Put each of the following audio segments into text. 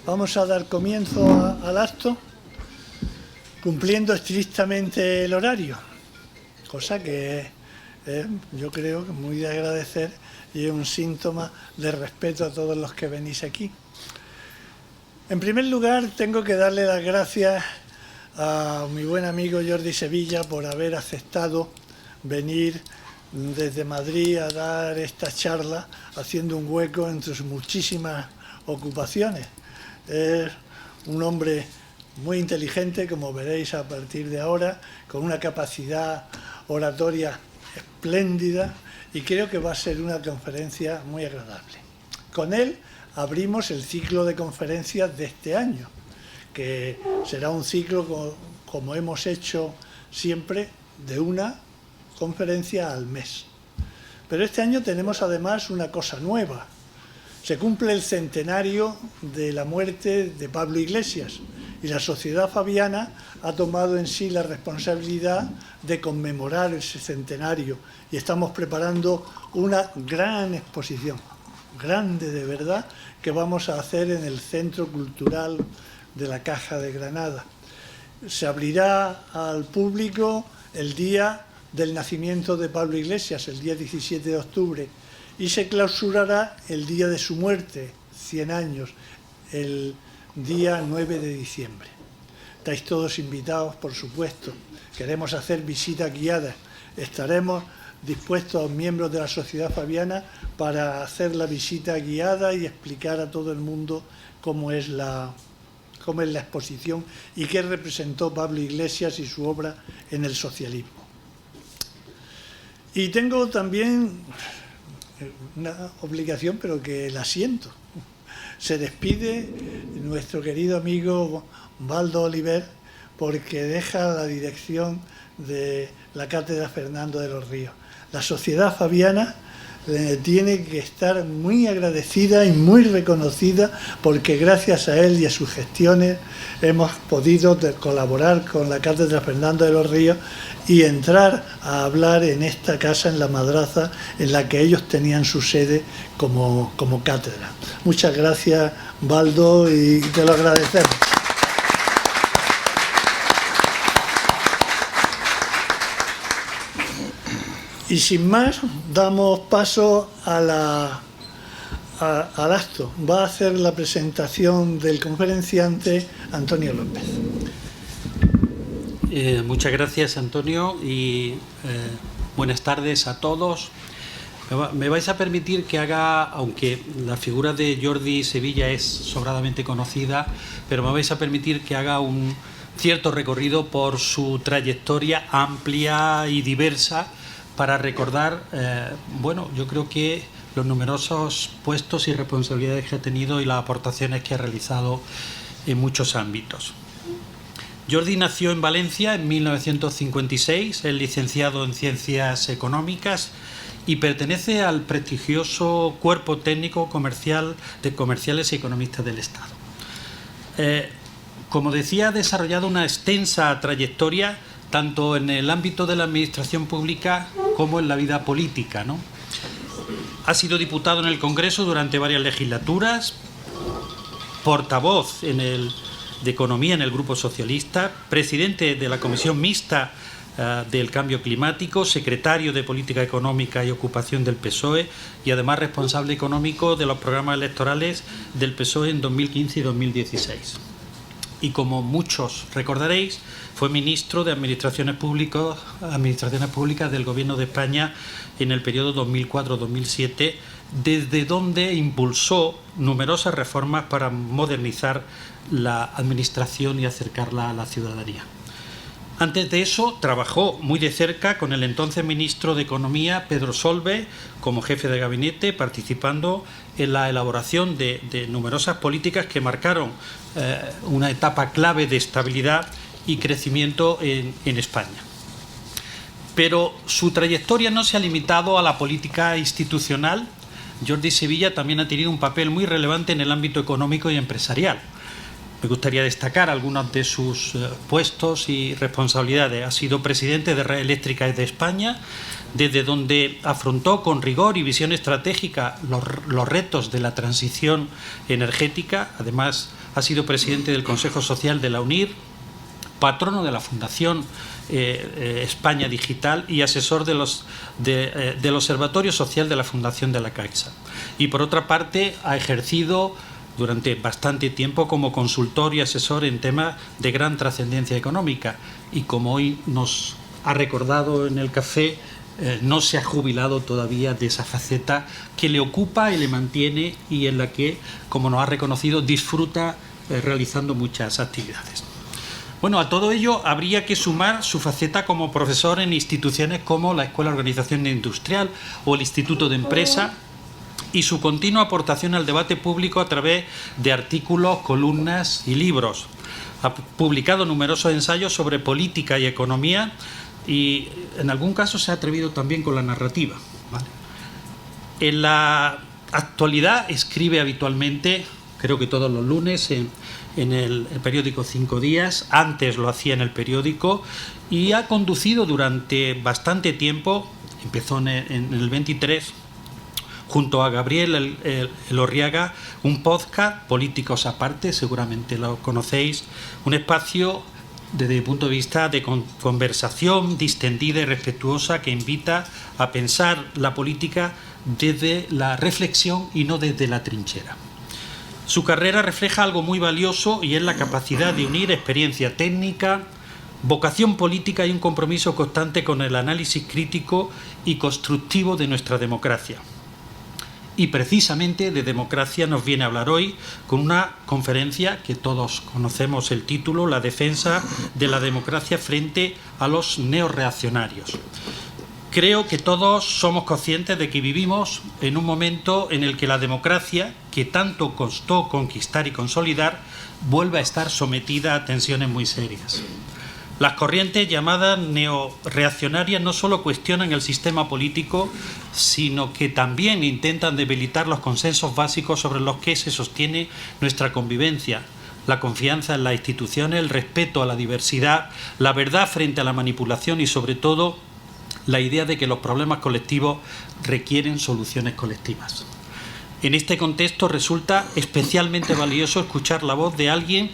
Vamos a dar comienzo al acto cumpliendo estrictamente el horario, cosa que yo creo que es muy de agradecer y es un síntoma de respeto a todos los que venís aquí. En primer lugar, tengo que darle las gracias a mi buen amigo Jordi Sevilla por haber aceptado venir desde Madrid a dar esta charla, haciendo un hueco entre sus muchísimas ocupaciones. Es un hombre muy inteligente, como veréis a partir de ahora, con una capacidad oratoria espléndida, y creo que va a ser una conferencia muy agradable. Con él abrimos el ciclo de conferencias de este año, que será un ciclo, como hemos hecho siempre, de una conferencia al mes. Pero este año tenemos además una cosa nueva. Se cumple el centenario de la muerte de Pablo Iglesias y la Sociedad Fabiana ha tomado en sí la responsabilidad de conmemorar ese centenario y estamos preparando una gran exposición, grande de verdad, que vamos a hacer en el Centro Cultural de la Caja de Granada. Se abrirá al público el día del nacimiento de Pablo Iglesias, el día 17 de octubre, y se clausurará el día de su muerte, 100 años, el día 9 de diciembre. Estáis todos invitados, por supuesto. Queremos hacer visitas guiadas. Estaremos dispuestos, miembros de la Sociedad Fabiana, para hacer la visita guiada y explicar a todo el mundo cómo es la exposición y qué representó Pablo Iglesias y su obra en el socialismo. Y tengo también una obligación, pero que la siento. Se despide nuestro querido amigo Baldo Oliver, porque deja la dirección de la Cátedra Fernando de los Ríos. La Sociedad Fabiana tiene que estar muy agradecida y muy reconocida, porque gracias a él y a sus gestiones hemos podido colaborar con la Cátedra Fernando de los Ríos y entrar a hablar en esta casa, en la Madraza, en la que ellos tenían su sede como cátedra. Muchas gracias, Baldo, y te lo agradecemos. Y sin más, damos paso al acto. Va a hacer la presentación del conferenciante Antonio López. Muchas gracias, Antonio, y buenas tardes a todos. Me vais a permitir que haga, aunque la figura de Jordi Sevilla es sobradamente conocida, pero me vais a permitir que haga un cierto recorrido por su trayectoria amplia y diversa, para recordar, yo creo que los numerosos puestos y responsabilidades que ha tenido y las aportaciones que ha realizado en muchos ámbitos. Jordi nació en Valencia en 1956, es licenciado en Ciencias Económicas y pertenece al prestigioso Cuerpo Técnico Comercial de Comerciales y Economistas del Estado. Como decía, ha desarrollado una extensa trayectoria tanto en el ámbito de la administración pública como en la vida política, ¿no? Ha sido diputado en el Congreso durante varias legislaturas, portavoz de Economía en el Grupo Socialista, presidente de la Comisión Mixta del Cambio Climático, secretario de Política Económica y Ocupación del PSOE y además responsable económico de los programas electorales del PSOE en 2015 y 2016. Y como muchos recordaréis, fue ministro de Administraciones Públicas del Gobierno de España en el periodo 2004-2007, desde donde impulsó numerosas reformas para modernizar la administración y acercarla a la ciudadanía. Antes de eso, trabajó muy de cerca con el entonces ministro de Economía, Pedro Solbes, como jefe de gabinete, participando en la elaboración de numerosas políticas que marcaron una etapa clave de estabilidad y crecimiento en España. Pero su trayectoria no se ha limitado a la política institucional. Jordi Sevilla también ha tenido un papel muy relevante en el ámbito económico y empresarial. Me gustaría destacar algunos de sus puestos y responsabilidades. Ha sido presidente de Red Eléctrica de España, desde donde afrontó con rigor y visión estratégica los retos de la transición energética. Además, ha sido presidente del Consejo Social de la UNIR, patrono de la Fundación España Digital y asesor del Observatorio Social de la Fundación de la Caixa. Y por otra parte, ha ejercido durante bastante tiempo como consultor y asesor en temas de gran trascendencia económica. Y como hoy nos ha recordado en el café, no se ha jubilado todavía de esa faceta que le ocupa y le mantiene, y en la que, como nos ha reconocido, disfruta realizando muchas actividades. Bueno, a todo ello habría que sumar su faceta como profesor en instituciones como la Escuela de Organización Industrial o el Instituto de Empresa, y su continua aportación al debate público a través de artículos, columnas y libros. Ha publicado numerosos ensayos sobre política y economía, y en algún caso se ha atrevido también con la narrativa, ¿vale? En la actualidad escribe habitualmente, creo que todos los lunes, en el periódico 5 Días. Antes lo hacía en el periódico, y ha conducido durante bastante tiempo, empezó en el 23, junto a Gabriel Elorriaga, un podcast, Políticos Aparte, seguramente lo conocéis, un espacio desde mi punto de vista de conversación distendida y respetuosa que invita a pensar la política desde la reflexión y no desde la trinchera. Su carrera refleja algo muy valioso, y es la capacidad de unir experiencia técnica, vocación política y un compromiso constante con el análisis crítico y constructivo de nuestra democracia. Y precisamente de democracia nos viene a hablar hoy con una conferencia que todos conocemos el título: La defensa de la democracia frente a los neorreaccionarios. Creo que todos somos conscientes de que vivimos en un momento en el que la democracia, que tanto costó conquistar y consolidar, vuelve a estar sometida a tensiones muy serias. Las corrientes llamadas neorreaccionarias no solo cuestionan el sistema político, sino que también intentan debilitar los consensos básicos sobre los que se sostiene nuestra convivencia: la confianza en las instituciones, el respeto a la diversidad, la verdad frente a la manipulación y, sobre todo, la idea de que los problemas colectivos requieren soluciones colectivas. En este contexto resulta especialmente valioso escuchar la voz de alguien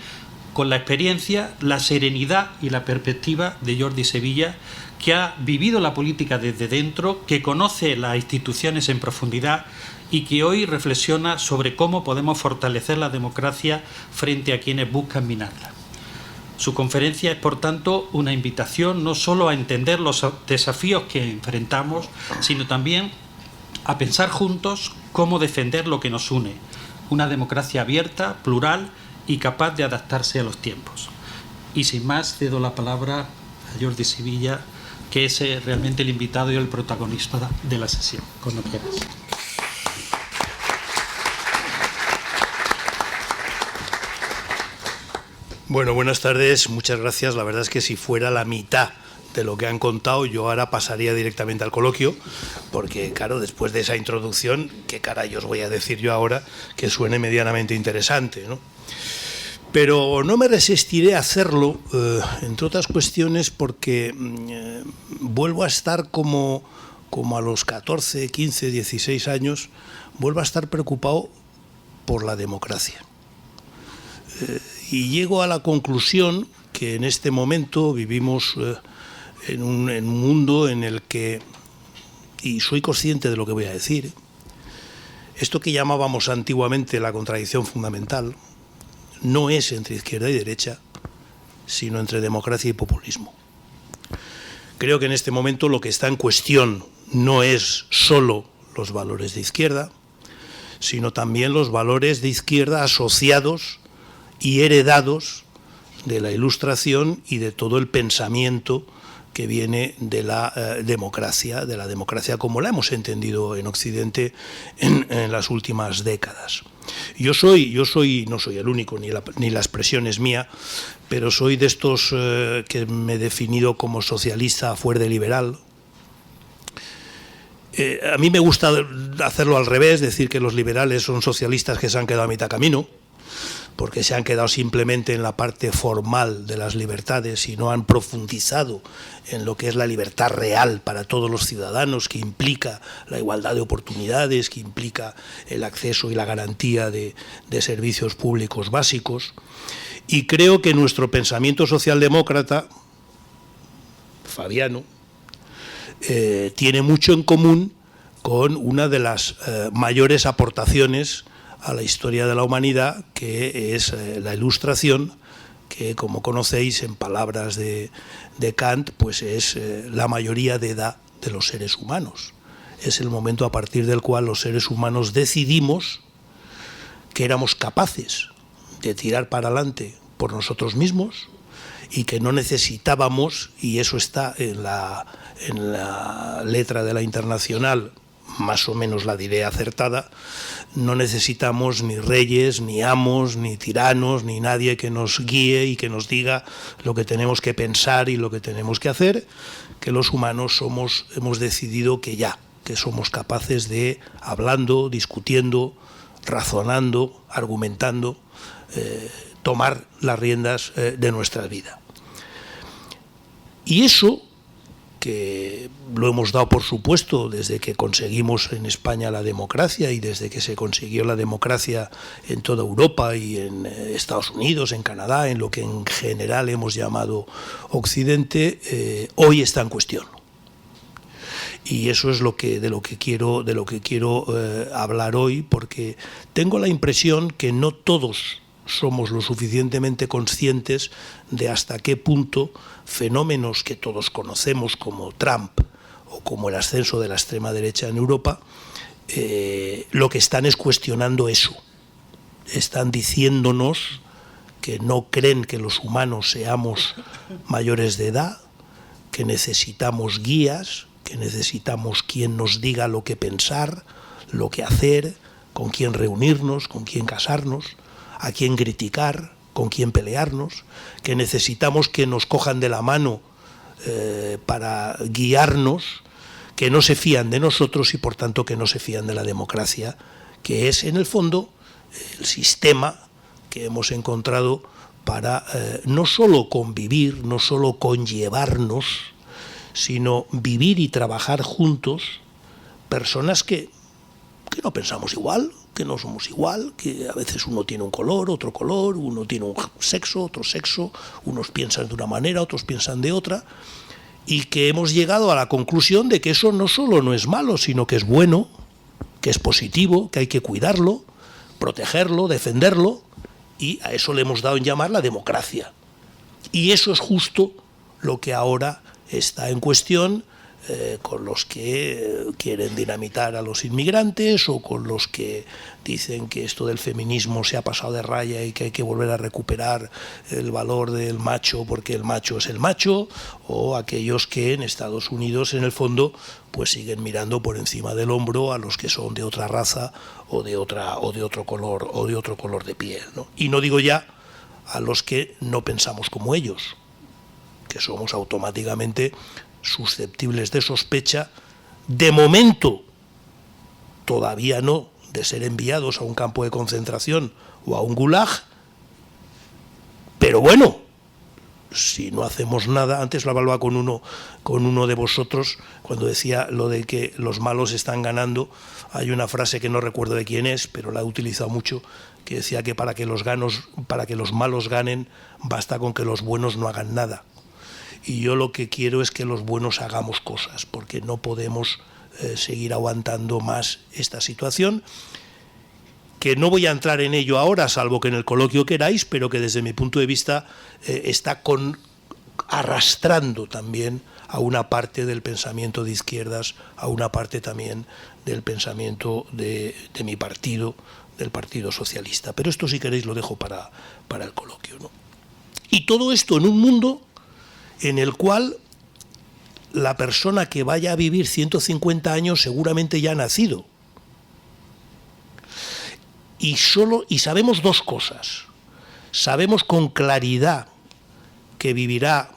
con la experiencia, la serenidad y la perspectiva de Jordi Sevilla, que ha vivido la política desde dentro, que conoce las instituciones en profundidad y que hoy reflexiona sobre cómo podemos fortalecer la democracia frente a quienes buscan minarla. Su conferencia es, por tanto, una invitación no solo a entender los desafíos que enfrentamos, sino también a pensar juntos cómo defender lo que nos une: una democracia abierta, plural y capaz de adaptarse a los tiempos. Y sin más, cedo la palabra a Jordi Sevilla, que es realmente el invitado y el protagonista de la sesión. Cuando quieras. Bueno, buenas tardes, muchas gracias. La verdad es que si fuera la mitad de lo que han contado, yo ahora pasaría directamente al coloquio, porque claro, después de esa introducción, ¿qué caray os voy a decir yo ahora que suene medianamente interesante, ¿no? Pero no me resistiré a hacerlo, entre otras cuestiones, porque vuelvo a estar como a los 14, 15, 16 años, vuelvo a estar preocupado por la democracia. Y llego a la conclusión que en este momento vivimos en un mundo en el que, y soy consciente de lo que voy a decir, esto que llamábamos antiguamente la contradicción fundamental, no es entre izquierda y derecha, sino entre democracia y populismo. Creo que en este momento lo que está en cuestión no es solo los valores de izquierda, sino también los valores de izquierda asociados y heredados de la Ilustración y de todo el pensamiento que viene de la democracia como la hemos entendido en Occidente en las últimas décadas. Yo soy, no soy el único, ni la expresión es mía, pero soy de estos que me he definido como socialista fuerte liberal. A mí me gusta hacerlo al revés, decir que los liberales son socialistas que se han quedado a mitad camino, porque se han quedado simplemente en la parte formal de las libertades y no han profundizado en lo que es la libertad real para todos los ciudadanos, que implica la igualdad de oportunidades, que implica el acceso y la garantía de servicios públicos básicos. Y creo que nuestro pensamiento socialdemócrata, fabiano, tiene mucho en común con una de las mayores aportaciones a la historia de la humanidad, que es la Ilustración, que, como conocéis, en palabras de Kant, pues es la mayoría de edad de los seres humanos. Es el momento a partir del cual los seres humanos decidimos que éramos capaces de tirar para adelante por nosotros mismos y que no necesitábamos, y eso está en la letra de la Internacional, más o menos la diré acertada, no necesitamos ni reyes, ni amos, ni tiranos, ni nadie que nos guíe y que nos diga lo que tenemos que pensar y lo que tenemos que hacer, que los humanos hemos decidido que somos capaces de, hablando, discutiendo, razonando, argumentando, tomar las riendas de nuestra vida. Y eso, que lo hemos dado por supuesto desde que conseguimos en España la democracia y desde que se consiguió la democracia en toda Europa y en Estados Unidos, en Canadá, en lo que en general hemos llamado Occidente, hoy está en cuestión. Y eso es de lo que quiero hablar hoy, porque tengo la impresión que no todos somos lo suficientemente conscientes de hasta qué punto fenómenos que todos conocemos como Trump o como el ascenso de la extrema derecha en Europa, lo que están es cuestionando eso. Están diciéndonos que no creen que los humanos seamos mayores de edad, que necesitamos guías, que necesitamos quien nos diga lo que pensar, lo que hacer, con quién reunirnos, con quién casarnos, a quién criticar, con quién pelearnos, que necesitamos que nos cojan de la mano para guiarnos, que no se fían de nosotros y por tanto que no se fían de la democracia, que es en el fondo el sistema que hemos encontrado para no solo convivir, no solo conllevarnos, sino vivir y trabajar juntos personas que no pensamos igual, que no somos igual, que a veces uno tiene un color, otro color, uno tiene un sexo, otro sexo, unos piensan de una manera, otros piensan de otra, y que hemos llegado a la conclusión de que eso no solo no es malo, sino que es bueno, que es positivo, que hay que cuidarlo, protegerlo, defenderlo, y a eso le hemos dado en llamar la democracia. Y eso es justo lo que ahora está en cuestión con los que quieren dinamitar a los inmigrantes o con los que dicen que esto del feminismo se ha pasado de raya y que hay que volver a recuperar el valor del macho porque el macho es el macho, o aquellos que en Estados Unidos en el fondo pues siguen mirando por encima del hombro a los que son de otra raza o de otro color de piel, ¿no? Y no digo ya a los que no pensamos como ellos, que somos automáticamente susceptibles de sospecha, de momento todavía no, de ser enviados a un campo de concentración o a un gulag, pero bueno, si no hacemos nada. Antes lo hablaba con uno de vosotros cuando decía lo de que los malos están ganando. Hay una frase que no recuerdo de quién es, pero la he utilizado mucho, que decía que para que los malos ganen basta con que los buenos no hagan nada. Y yo lo que quiero es que los buenos hagamos cosas, porque no podemos seguir aguantando más esta situación, que no voy a entrar en ello ahora, salvo que en el coloquio queráis, pero que desde mi punto de vista está arrastrando también a una parte del pensamiento de izquierdas, a una parte también del pensamiento de mi partido, del Partido Socialista. Pero esto, si queréis, lo dejo para el coloquio, ¿no? Y todo esto en un mundo en el cual la persona que vaya a vivir 150 años seguramente ya ha nacido. Y sabemos dos cosas. Sabemos con claridad que vivirá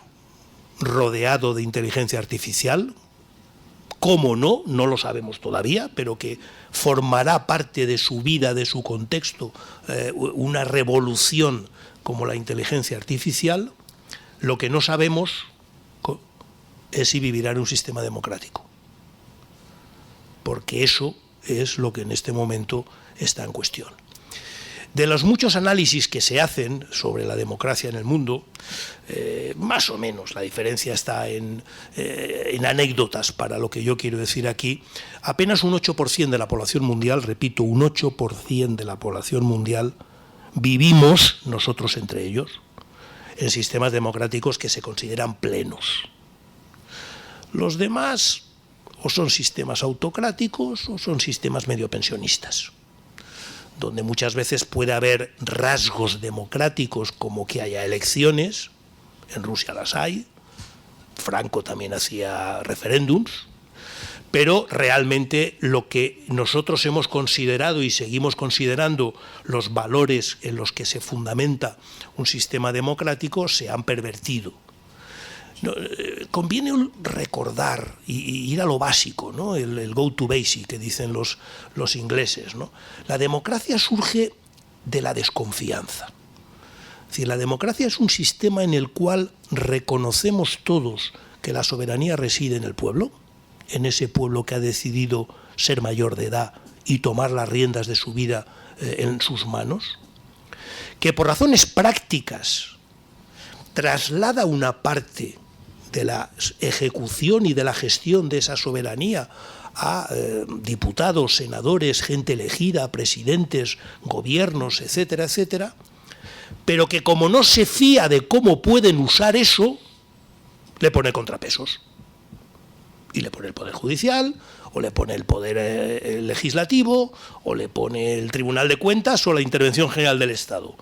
rodeado de inteligencia artificial, cómo no lo sabemos todavía, pero que formará parte de su vida, de su contexto, una revolución como la inteligencia artificial. Lo que no sabemos es si vivirá en un sistema democrático, porque eso es lo que en este momento está en cuestión. De los muchos análisis que se hacen sobre la democracia en el mundo, más o menos la diferencia está en anécdotas para lo que yo quiero decir aquí. Apenas un 8% de la población mundial, repito, un 8% de la población mundial, vivimos, nosotros entre ellos, en sistemas democráticos que se consideran plenos. Los demás o son sistemas autocráticos o son sistemas medio pensionistas, donde muchas veces puede haber rasgos democráticos como que haya elecciones. En Rusia las hay, Franco también hacía referéndums, pero realmente lo que nosotros hemos considerado y seguimos considerando los valores en los que se fundamenta un sistema democrático se han pervertido. Conviene recordar y ir a lo básico, ¿no? El go to basic que dicen los ingleses, ¿no? La democracia surge de la desconfianza. Es decir, la democracia es un sistema en el cual reconocemos todos que la soberanía reside en el pueblo, en ese pueblo que ha decidido ser mayor de edad y tomar las riendas de su vida en sus manos, que por razones prácticas traslada una parte de la ejecución y de la gestión de esa soberanía a diputados, senadores, gente elegida, presidentes, gobiernos, etcétera, etcétera, pero que como no se fía de cómo pueden usar eso, le pone contrapesos. Y le pone el Poder Judicial, o le pone el Poder Legislativo, o le pone el Tribunal de Cuentas o la Intervención General del Estado.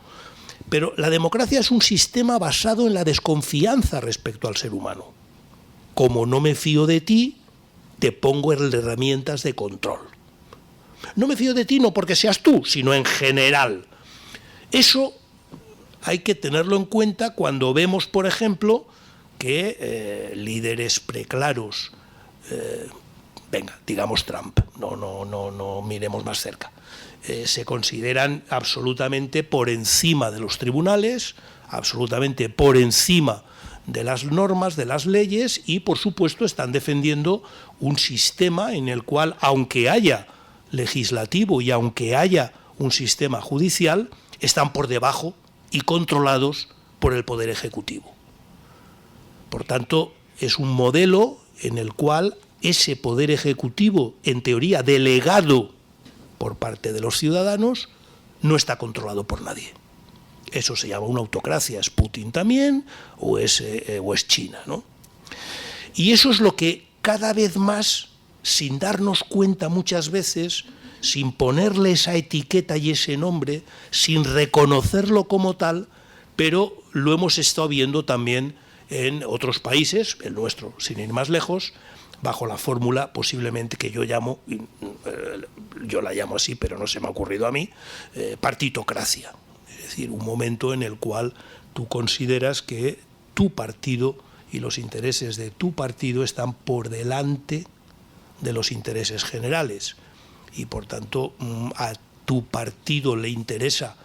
Pero la democracia es un sistema basado en la desconfianza respecto al ser humano. Como no me fío de ti, te pongo herramientas de control. No me fío de ti no porque seas tú, sino en general. Eso hay que tenerlo en cuenta cuando vemos, por ejemplo, que líderes preclaros, digamos Trump, no miremos más cerca, se consideran absolutamente por encima de los tribunales, absolutamente por encima de las normas, de las leyes, y por supuesto están defendiendo un sistema en el cual, aunque haya legislativo y aunque haya un sistema judicial, están por debajo y controlados por el Poder Ejecutivo. Por tanto, es un modelo en el cual ese Poder Ejecutivo, en teoría delegado por parte de los ciudadanos, no está controlado por nadie. Eso se llama una autocracia, es Putin también, o es China, ¿no? Y eso es lo que cada vez más, sin darnos cuenta muchas veces, sin ponerle esa etiqueta y ese nombre, sin reconocerlo como tal, pero lo hemos estado viendo también en otros países, el nuestro, sin ir más lejos, bajo la fórmula posiblemente que yo la llamo así, pero no se me ha ocurrido a mí, partitocracia. Es decir, un momento en el cual tú consideras que tu partido y los intereses de tu partido están por delante de los intereses generales. Y por tanto a tu partido le interesa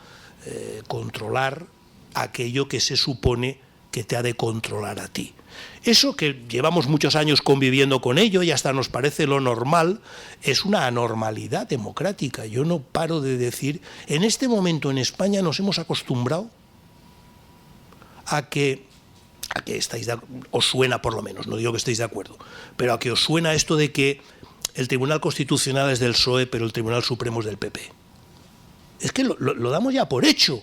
controlar aquello que se supone que te ha de controlar a ti. Eso que llevamos muchos años conviviendo con ello y hasta nos parece lo normal, es una anormalidad democrática. Yo no paro de decir, en este momento en España nos hemos acostumbrado a que os suena por lo menos, no digo que estéis de acuerdo, pero a que os suena esto de que el Tribunal Constitucional es del PSOE, pero el Tribunal Supremo es del PP. Es que lo damos ya por hecho,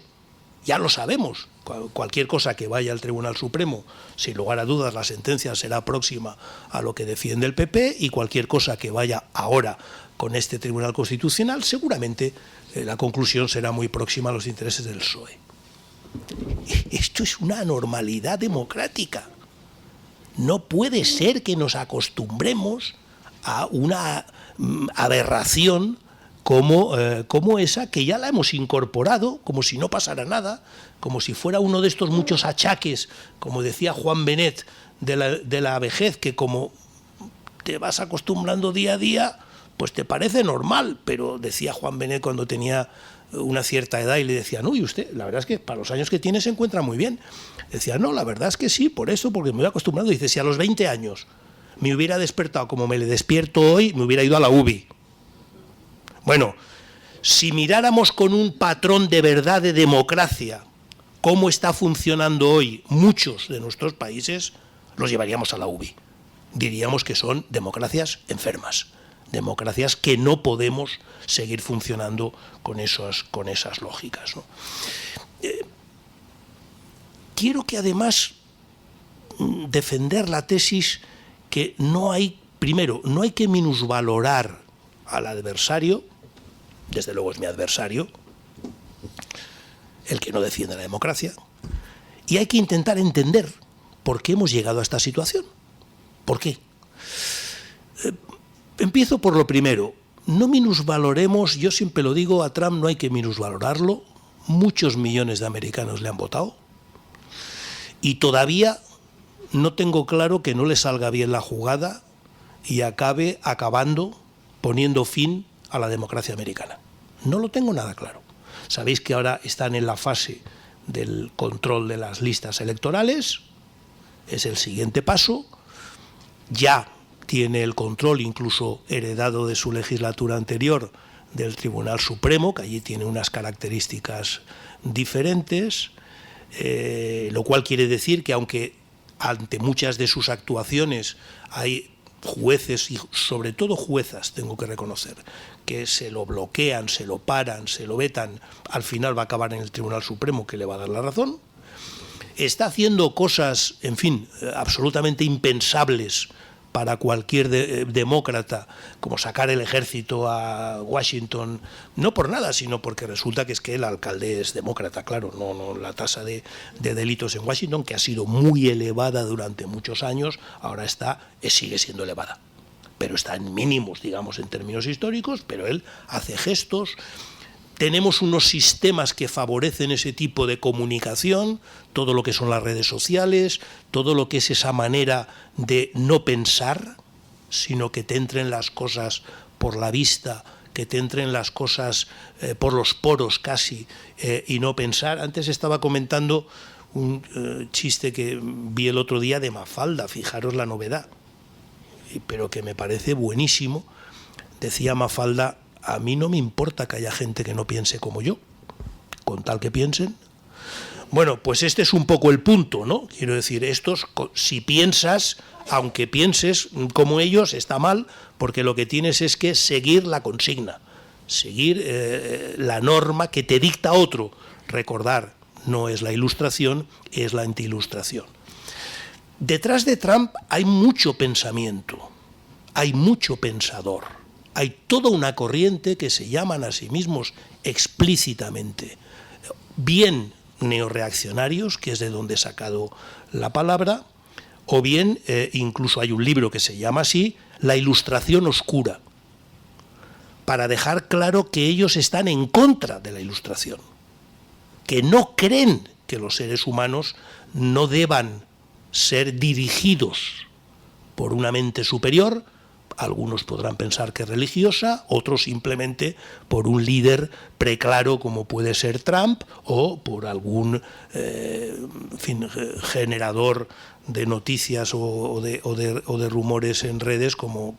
ya lo sabemos. Cualquier cosa que vaya al Tribunal Supremo, sin lugar a dudas, la sentencia será próxima a lo que defiende el PP, y cualquier cosa que vaya ahora con este Tribunal Constitucional, seguramente la conclusión será muy próxima a los intereses del PSOE. Esto es una anormalidad democrática. No puede ser que nos acostumbremos a una aberración como esa, que ya la hemos incorporado, como si no pasara nada, como si fuera uno de estos muchos achaques, como decía Juan Benet, de la vejez, que como te vas acostumbrando día a día, pues te parece normal, pero decía Juan Benet cuando tenía una cierta edad y le decían, uy, usted, la verdad es que para los años que tiene se encuentra muy bien. Decía, no, la verdad es que sí, por eso, porque me voy acostumbrando. Dice, si a los 20 años me hubiera despertado como me le despierto hoy, me hubiera ido a la UBI. Bueno, si miráramos con un patrón de verdad de democracia cómo está funcionando hoy muchos de nuestros países, los llevaríamos a la UBI. Diríamos que son democracias enfermas, democracias que no podemos seguir funcionando con esas lógicas, ¿no? Quiero que además defender la tesis que no hay, primero, no hay que minusvalorar al adversario, desde luego es mi adversario, el que no defiende la democracia, y hay que intentar entender por qué hemos llegado a esta situación. ¿Por qué? Empiezo por lo primero. No minusvaloremos, yo siempre lo digo, a Trump no hay que minusvalorarlo. Muchos millones de americanos le han votado. Y todavía no tengo claro que no le salga bien la jugada y acabe poniendo fin a la democracia americana. No lo tengo nada claro. Sabéis que ahora están en la fase del control de las listas electorales. Es el siguiente paso. Ya tiene el control, incluso heredado de su legislatura anterior, del Tribunal Supremo, que allí tiene unas características diferentes, lo cual quiere decir que aunque ante muchas de sus actuaciones hay jueces y sobre todo juezas, tengo que reconocer, que se lo bloquean, se lo paran, se lo vetan, al final va a acabar en el Tribunal Supremo, que le va a dar la razón. Está haciendo cosas, en fin, absolutamente impensables para cualquier demócrata, como sacar el ejército a Washington, no por nada, sino porque resulta que es que el alcalde es demócrata, claro, no la tasa de delitos en Washington, que ha sido muy elevada durante muchos años, ahora sigue siendo elevada, pero está en mínimos, digamos, en términos históricos, pero él hace gestos. Tenemos unos sistemas que favorecen ese tipo de comunicación, todo lo que son las redes sociales, todo lo que es esa manera de no pensar, sino que te entren las cosas por la vista, que te entren las cosas por los poros casi, y no pensar. Antes estaba comentando un chiste que vi el otro día de Mafalda, fijaros la novedad, pero que me parece buenísimo. Decía Mafalda: a mí no me importa que haya gente que no piense como yo, con tal que piensen. Bueno, pues este es un poco el punto, ¿no? Quiero decir, si piensas, aunque pienses como ellos, está mal, porque lo que tienes es que seguir la consigna, seguir la norma que te dicta otro. Recordar, no es la ilustración, es la antiilustración. Detrás de Trump hay mucho pensamiento, hay mucho pensador. Hay toda una corriente que se llaman a sí mismos explícitamente bien neoreaccionarios, que es de donde he sacado la palabra, o bien incluso hay un libro que se llama así, La Ilustración Oscura, para dejar claro que ellos están en contra de la Ilustración, que no creen que los seres humanos no deban ser dirigidos por una mente superior. Algunos podrán pensar que es religiosa, otros simplemente por un líder preclaro como puede ser Trump, o por algún generador de noticias o de rumores en redes como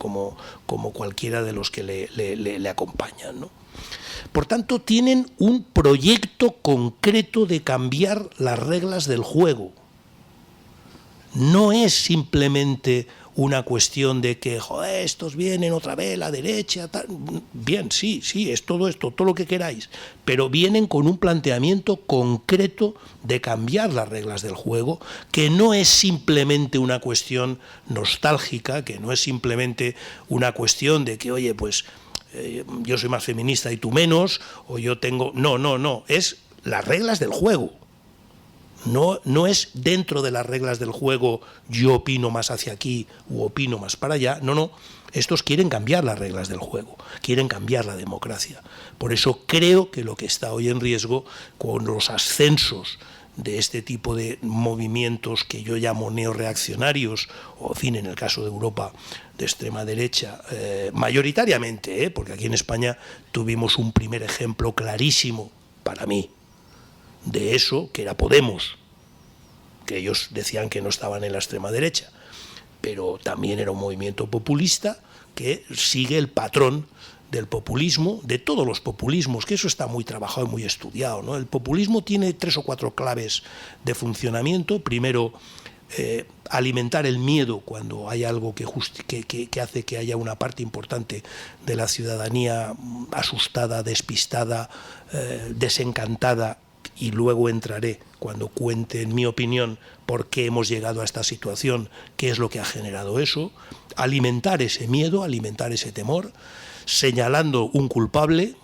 cualquiera de los que le acompañan, ¿no? Por tanto, tienen un proyecto concreto de cambiar las reglas del juego. No es simplemente una cuestión de que, joder, estos vienen otra vez, la derecha, tal. Bien, sí, es todo esto, todo lo que queráis, pero vienen con un planteamiento concreto de cambiar las reglas del juego, que no es simplemente una cuestión nostálgica, que no es simplemente una cuestión de que, oye, pues yo soy más feminista y tú menos, o yo tengo... No, es las reglas del juego. No es dentro de las reglas del juego yo opino más hacia aquí u opino más para allá. No. Estos quieren cambiar las reglas del juego, quieren cambiar la democracia. Por eso creo que lo que está hoy en riesgo con los ascensos de este tipo de movimientos que yo llamo neorreaccionarios, o en fin, en el caso de Europa, de extrema derecha, mayoritariamente, porque aquí en España tuvimos un primer ejemplo clarísimo, para mí, de eso, que era Podemos, que ellos decían que no estaban en la extrema derecha, pero también era un movimiento populista que sigue el patrón del populismo, de todos los populismos, que eso está muy trabajado y muy estudiado, ¿no? El populismo tiene 3 o 4 claves de funcionamiento. Primero, alimentar el miedo cuando hay algo que hace que haya una parte importante de la ciudadanía asustada, despistada, desencantada, y luego entraré cuando cuente, en mi opinión, por qué hemos llegado a esta situación, qué es lo que ha generado eso. Alimentar ese miedo, alimentar ese temor, señalando un culpable.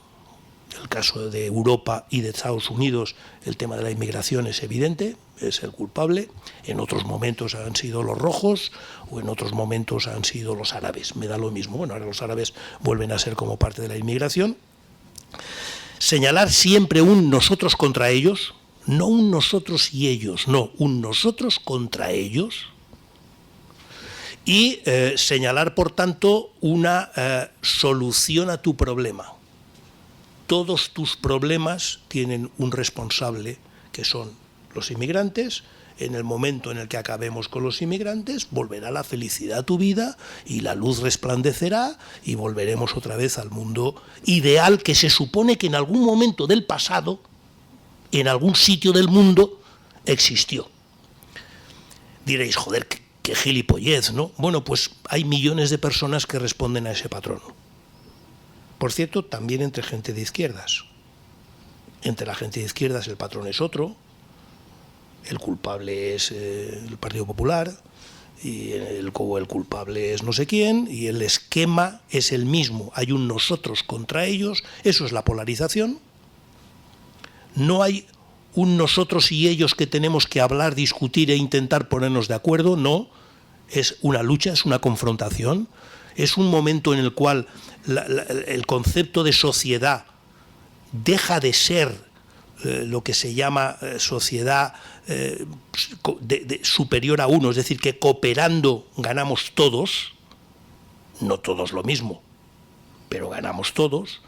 El caso de Europa y de Estados Unidos, el tema de la inmigración es evidente, es el culpable. En otros momentos han sido los rojos o en otros momentos han sido los árabes. Me da lo mismo. Bueno, ahora los árabes vuelven a ser como parte de la inmigración. Señalar siempre un nosotros contra ellos, no un nosotros y ellos, no, un nosotros contra ellos. Y señalar, por tanto, una solución a tu problema. Todos tus problemas tienen un responsable, que son los inmigrantes. En el momento en el que acabemos con los inmigrantes, volverá la felicidad a tu vida y la luz resplandecerá y volveremos otra vez al mundo ideal que se supone que en algún momento del pasado, en algún sitio del mundo, existió. Diréis, joder, qué gilipollez, ¿no? Bueno, pues hay millones de personas que responden a ese patrón. Por cierto, también entre gente de izquierdas. Entre la gente de izquierdas el patrón es otro. El culpable es el Partido Popular y el culpable es no sé quién, y el esquema es el mismo. Hay un nosotros contra ellos, eso es la polarización. No hay un nosotros y ellos que tenemos que hablar, discutir e intentar ponernos de acuerdo, no. Es una lucha, es una confrontación, es un momento en el cual el concepto de sociedad deja de ser lo que se llama sociedad superior a uno, es decir, que cooperando ganamos todos, no todos lo mismo, pero ganamos todos,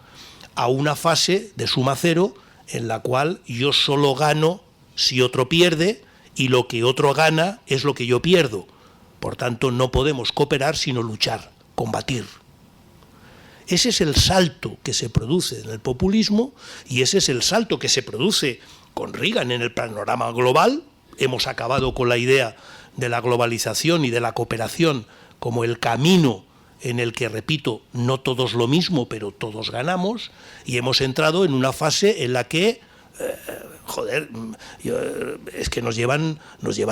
a una fase de suma cero en la cual yo solo gano si otro pierde y lo que otro gana es lo que yo pierdo. Por tanto, no podemos cooperar sino luchar, combatir. Ese es el salto que se produce en el populismo y ese es el salto que se produce con Reagan en el panorama global. Hemos acabado con la idea de la globalización y de la cooperación como el camino en el que, repito, no todos lo mismo, pero todos ganamos, y hemos entrado en una fase en la que, es que nos llevan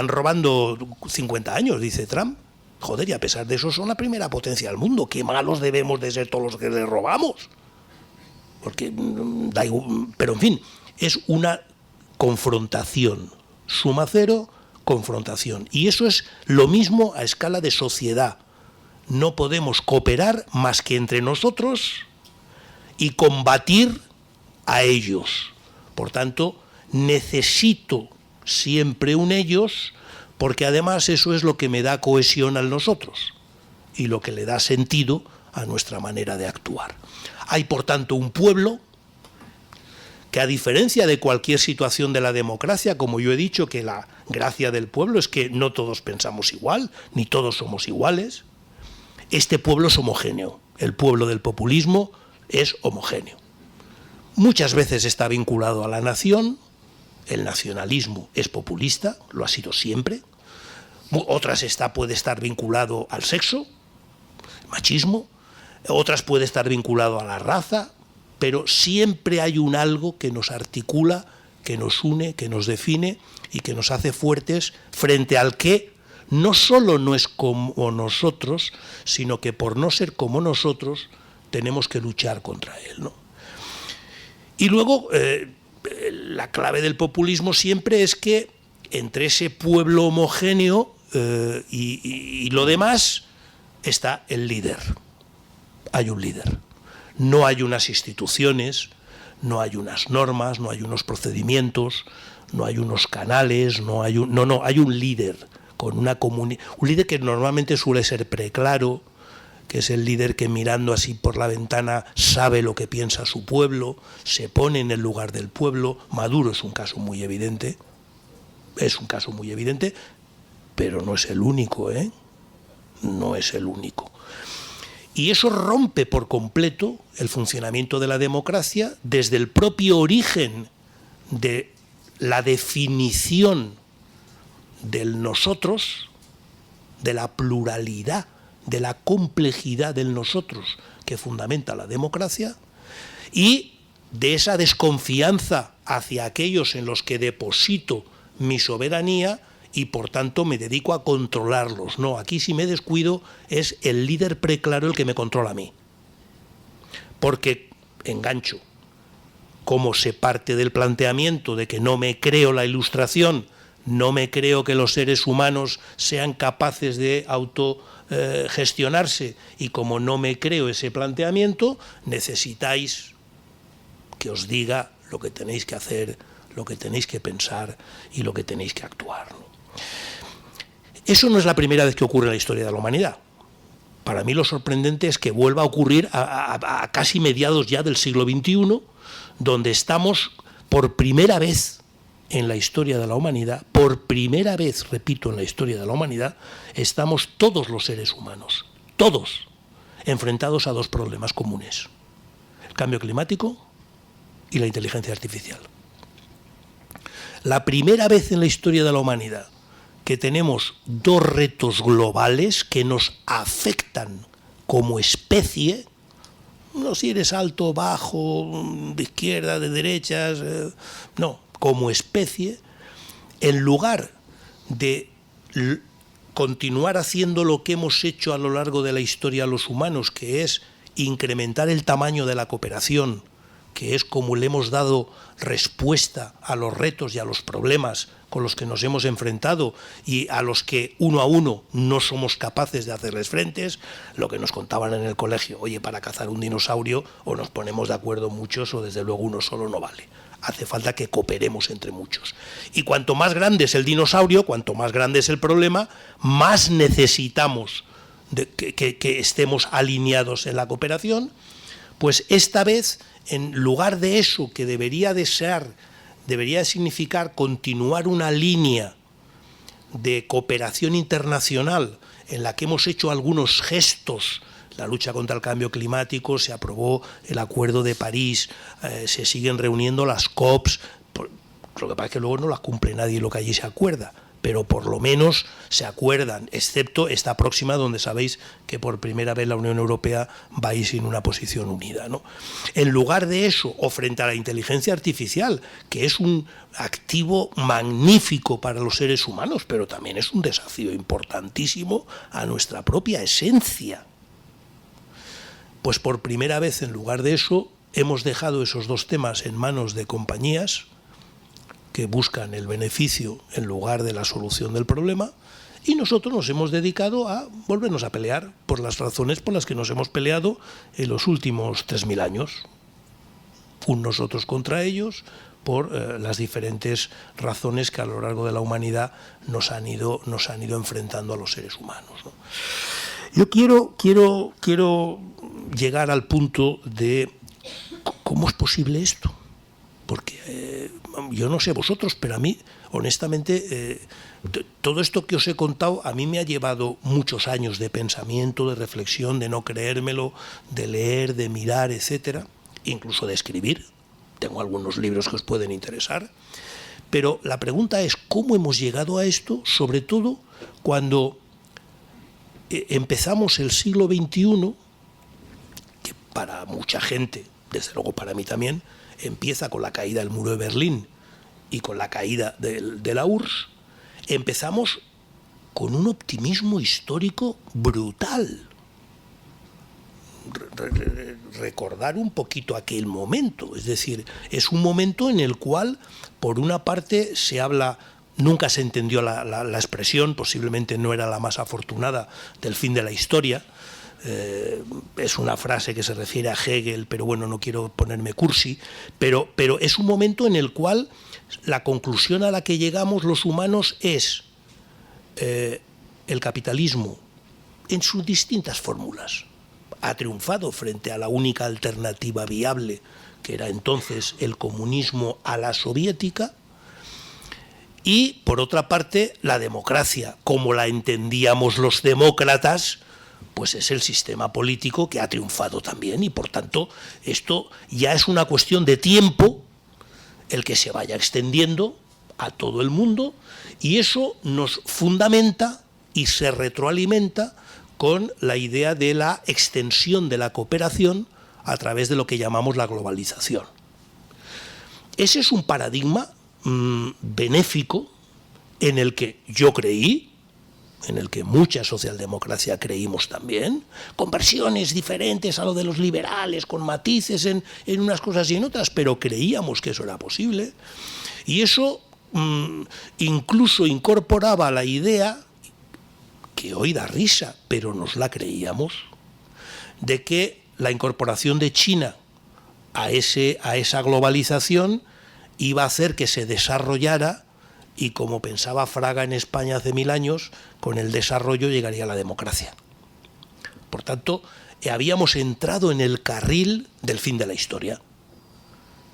robando 50 años, dice Trump. Joder, y a pesar de eso son la primera potencia del mundo. Qué malos debemos de ser todos los que les robamos. Porque da igual, pero en fin, es una confrontación. Suma cero, confrontación. Y eso es lo mismo a escala de sociedad. No podemos cooperar más que entre nosotros y combatir a ellos. Por tanto, necesito siempre un ellos, porque además eso es lo que me da cohesión a nosotros y lo que le da sentido a nuestra manera de actuar. Hay, por tanto, un pueblo que, a diferencia de cualquier situación de la democracia, como yo he dicho, que la gracia del pueblo es que no todos pensamos igual, ni todos somos iguales, este pueblo es homogéneo. El pueblo del populismo es homogéneo. Muchas veces está vinculado a la nación. El nacionalismo es populista, lo ha sido siempre. Otras puede estar vinculado al sexo, machismo. Otras puede estar vinculado a la raza, pero siempre hay un algo que nos articula, que nos une, que nos define y que nos hace fuertes frente al que no solo no es como nosotros, sino que por no ser como nosotros tenemos que luchar contra él, ¿no? Y luego la clave del populismo siempre es que entre ese pueblo homogéneo y lo demás está el líder. Hay un líder. No hay unas instituciones, no hay unas normas, no hay unos procedimientos, no hay unos canales, no, hay un líder, con un líder que normalmente suele ser preclaro, que es el líder que mirando así por la ventana sabe lo que piensa su pueblo, se pone en el lugar del pueblo. Maduro es un caso muy evidente, pero no es el único, no es el único. Y eso rompe por completo el funcionamiento de la democracia desde el propio origen de la definición del nosotros, de la pluralidad, de la complejidad del nosotros que fundamenta la democracia, y de esa desconfianza hacia aquellos en los que deposito mi soberanía y por tanto me dedico a controlarlos. No, aquí si me descuido es el líder preclaro el que me controla a mí. Porque, engancho, como se parte del planteamiento de que no me creo la Ilustración, no me creo que los seres humanos sean capaces de autogestionarse, y como no me creo ese planteamiento, necesitáis que os diga lo que tenéis que hacer, lo que tenéis que pensar y lo que tenéis que actuar, ¿no? Eso no es la primera vez que ocurre en la historia de la humanidad. Para mí lo sorprendente es que vuelva a ocurrir a casi mediados ya del siglo XXI, donde estamos por primera vez en la historia de la humanidad, por primera vez, repito, en la historia de la humanidad, estamos todos los seres humanos, todos, enfrentados a dos problemas comunes: el cambio climático y la inteligencia artificial. La primera vez en la historia de la humanidad que tenemos dos retos globales que nos afectan como especie, no si eres alto, bajo, de izquierda, de derechas, no, como especie, en lugar de continuar haciendo lo que hemos hecho a lo largo de la historia los humanos, que es incrementar el tamaño de la cooperación, que es como le hemos dado respuesta a los retos y a los problemas con los que nos hemos enfrentado y a los que uno a uno no somos capaces de hacerles frentes, lo que nos contaban en el colegio: oye, para cazar un dinosaurio o nos ponemos de acuerdo muchos o desde luego uno solo no vale. Hace falta que cooperemos entre muchos. Y cuanto más grande es el dinosaurio, cuanto más grande es el problema, más necesitamos que estemos alineados en la cooperación. Pues esta vez, en lugar de eso que debería significar continuar una línea de cooperación internacional en la que hemos hecho algunos gestos, la lucha contra el cambio climático, se aprobó el Acuerdo de París, se siguen reuniendo las COPs, lo que pasa es que luego no las cumple nadie lo que allí se acuerda, pero por lo menos se acuerdan, excepto esta próxima, donde sabéis que por primera vez la Unión Europea va a ir sin una posición unida, ¿no? En lugar de eso, o frente a la inteligencia artificial, que es un activo magnífico para los seres humanos, pero también es un desafío importantísimo a nuestra propia esencia, pues por primera vez, en lugar de eso, hemos dejado esos dos temas en manos de compañías que buscan el beneficio en lugar de la solución del problema, y nosotros nos hemos dedicado a volvernos a pelear por las razones por las que nos hemos peleado en los últimos 3000 años. Nosotros contra ellos, por las diferentes razones que a lo largo de la humanidad nos han ido enfrentando a los seres humanos, ¿no? Yo quiero llegar al punto de cómo es posible esto. Porque yo no sé vosotros, pero a mí, honestamente, todo esto que os he contado a mí me ha llevado muchos años de pensamiento, de reflexión, de no creérmelo, de leer, de mirar, etcétera, incluso de escribir. Tengo algunos libros que os pueden interesar. Pero la pregunta es cómo hemos llegado a esto, sobre todo cuando empezamos el siglo XXI, que para mucha gente, desde luego para mí también, empieza con la caída del muro de Berlín y con la caída de la URSS, empezamos con un optimismo histórico brutal. Recordar un poquito aquel momento, es decir, es un momento en el cual, por una parte, se habla, nunca se entendió la expresión, posiblemente no era la más afortunada, del fin de la historia. Es una frase que se refiere a Hegel, pero bueno, no quiero ponerme cursi, pero es un momento en el cual la conclusión a la que llegamos los humanos es el capitalismo en sus distintas fórmulas ha triunfado frente a la única alternativa viable, que era entonces el comunismo a la soviética, y por otra parte la democracia, como la entendíamos los demócratas, pues es el sistema político que ha triunfado también, y por tanto esto ya es una cuestión de tiempo el que se vaya extendiendo a todo el mundo, y eso nos fundamenta y se retroalimenta con la idea de la extensión de la cooperación a través de lo que llamamos la globalización. Ese es un paradigma benéfico en el que yo creí, en el que mucha socialdemocracia creímos también, con versiones diferentes a lo de los liberales, con matices en unas cosas y en otras, pero creíamos que eso era posible, y eso incluso incorporaba la idea, que hoy da risa, pero nos la creíamos, de que la incorporación de China a esa globalización iba a hacer que se desarrollara, y como pensaba Fraga en España hace 1000 años, con el desarrollo llegaría la democracia. Por tanto, habíamos entrado en el carril del fin de la historia,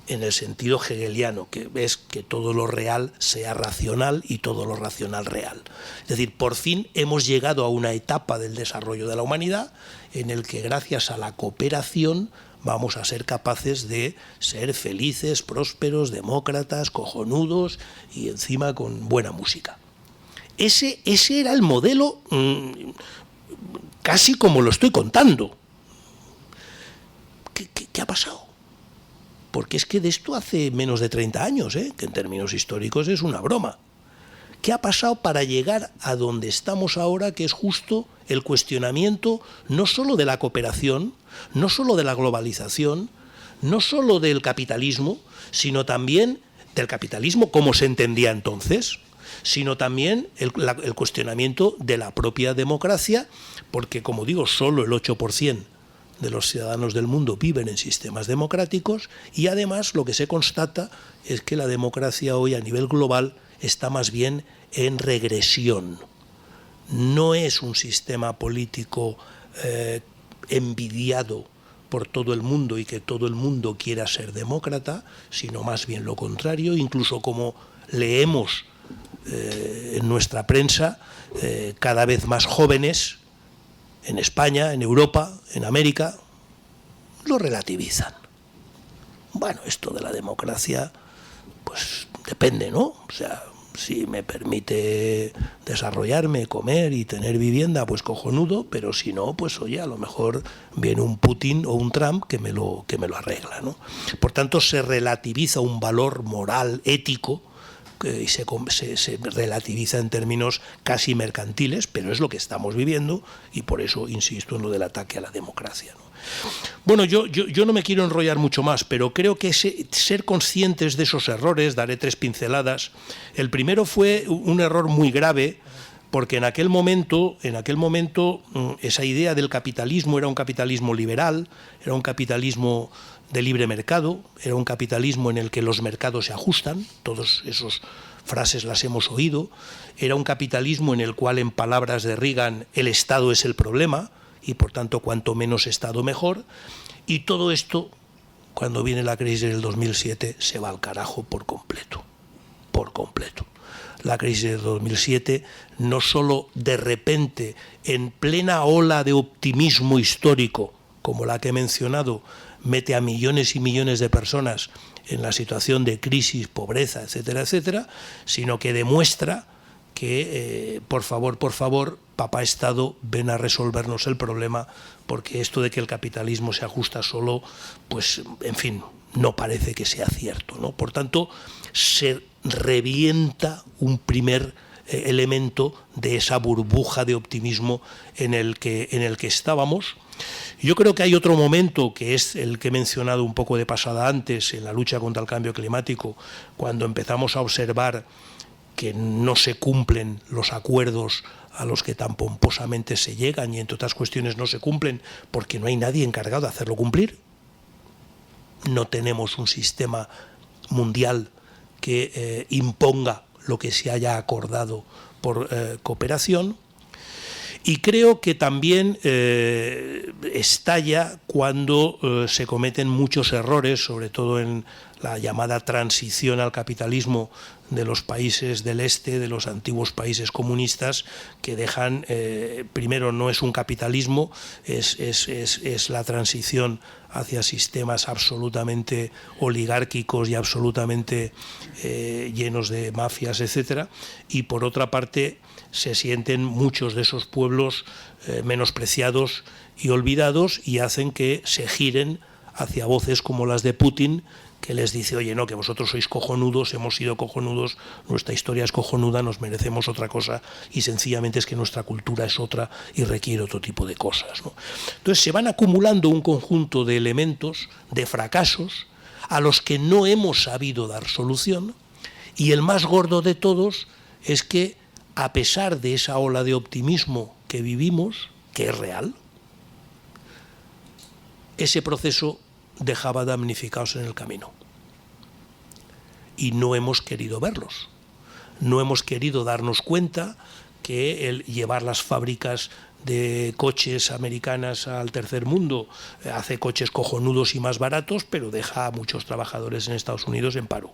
en el sentido hegeliano, que es que todo lo real sea racional y todo lo racional real. Es decir, por fin hemos llegado a una etapa del desarrollo de la humanidad en el que gracias a la cooperación vamos a ser capaces de ser felices, prósperos, demócratas, cojonudos y encima con buena música. Ese era el modelo casi como lo estoy contando. ¿Qué ha pasado? Porque es que de esto hace menos de 30 años, que en términos históricos es una broma. ¿Qué ha pasado para llegar a donde estamos ahora, que es justo el cuestionamiento no solo de la cooperación, no solo de la globalización, no solo del capitalismo, sino también del capitalismo como se entendía entonces, sino también el cuestionamiento de la propia democracia, porque, como digo, solo el 8% de los ciudadanos del mundo viven en sistemas democráticos, y además lo que se constata es que la democracia hoy a nivel global está más bien en regresión. No es un sistema político envidiado por todo el mundo y que todo el mundo quiera ser demócrata, sino más bien lo contrario. Incluso como leemos en nuestra prensa, cada vez más jóvenes en España, en Europa, en América, lo relativizan. Bueno, esto de la democracia, pues depende, ¿no? O sea, si me permite desarrollarme, comer y tener vivienda, pues cojonudo, pero si no, pues oye, a lo mejor viene un Putin o un Trump que me lo arregla, ¿no? Por tanto, se relativiza un valor moral, ético, y se relativiza en términos casi mercantiles, pero es lo que estamos viviendo, y por eso insisto en lo del ataque a la democracia, ¿no? Bueno, yo no me quiero enrollar mucho más, pero creo que ser conscientes de esos errores, daré 3 pinceladas. El primero fue un error muy grave, porque en aquel momento esa idea del capitalismo era un capitalismo liberal, era un capitalismo de libre mercado, era un capitalismo en el que los mercados se ajustan, todas esas frases las hemos oído, era un capitalismo en el cual, en palabras de Reagan, el Estado es el problema, y por tanto cuanto menos Estado mejor, y todo esto, cuando viene la crisis del 2007, se va al carajo por completo, por completo. La crisis del 2007 no solo de repente, en plena ola de optimismo histórico, como la que he mencionado, mete a millones y millones de personas en la situación de crisis, pobreza, etcétera, etcétera, sino que demuestra que, por favor, papá Estado, ven a resolvernos el problema, porque esto de que el capitalismo se ajusta solo, pues, en fin, no parece que sea cierto, ¿no? Por tanto, se revienta un primer elemento de esa burbuja de optimismo en el que estábamos. Yo creo que hay otro momento, que es el que he mencionado un poco de pasada antes, en la lucha contra el cambio climático, cuando empezamos a observar que no se cumplen los acuerdos a los que tan pomposamente se llegan, y entre otras cuestiones no se cumplen porque no hay nadie encargado de hacerlo cumplir. No tenemos un sistema mundial que imponga lo que se haya acordado por cooperación. Y creo que también estalla cuando se cometen muchos errores, sobre todo en la llamada transición al capitalismo de los países del este, de los antiguos países comunistas, que dejan, primero no es un capitalismo, es la transición hacia sistemas absolutamente oligárquicos y absolutamente llenos de mafias, etcétera, y por otra parte se sienten muchos de esos pueblos menospreciados y olvidados, y hacen que se giren hacia voces como las de Putin, que les dice, oye, no, que vosotros sois cojonudos, hemos sido cojonudos, nuestra historia es cojonuda, nos merecemos otra cosa, y sencillamente es que nuestra cultura es otra y requiere otro tipo de cosas, ¿no? Entonces se van acumulando un conjunto de elementos, de fracasos, a los que no hemos sabido dar solución, y el más gordo de todos es que, a pesar de esa ola de optimismo que vivimos, que es real, ese proceso dejaba damnificados en el camino. Y no hemos querido verlos. No hemos querido darnos cuenta que el llevar las fábricas de coches americanas al tercer mundo hace coches cojonudos y más baratos, pero deja a muchos trabajadores en Estados Unidos en paro.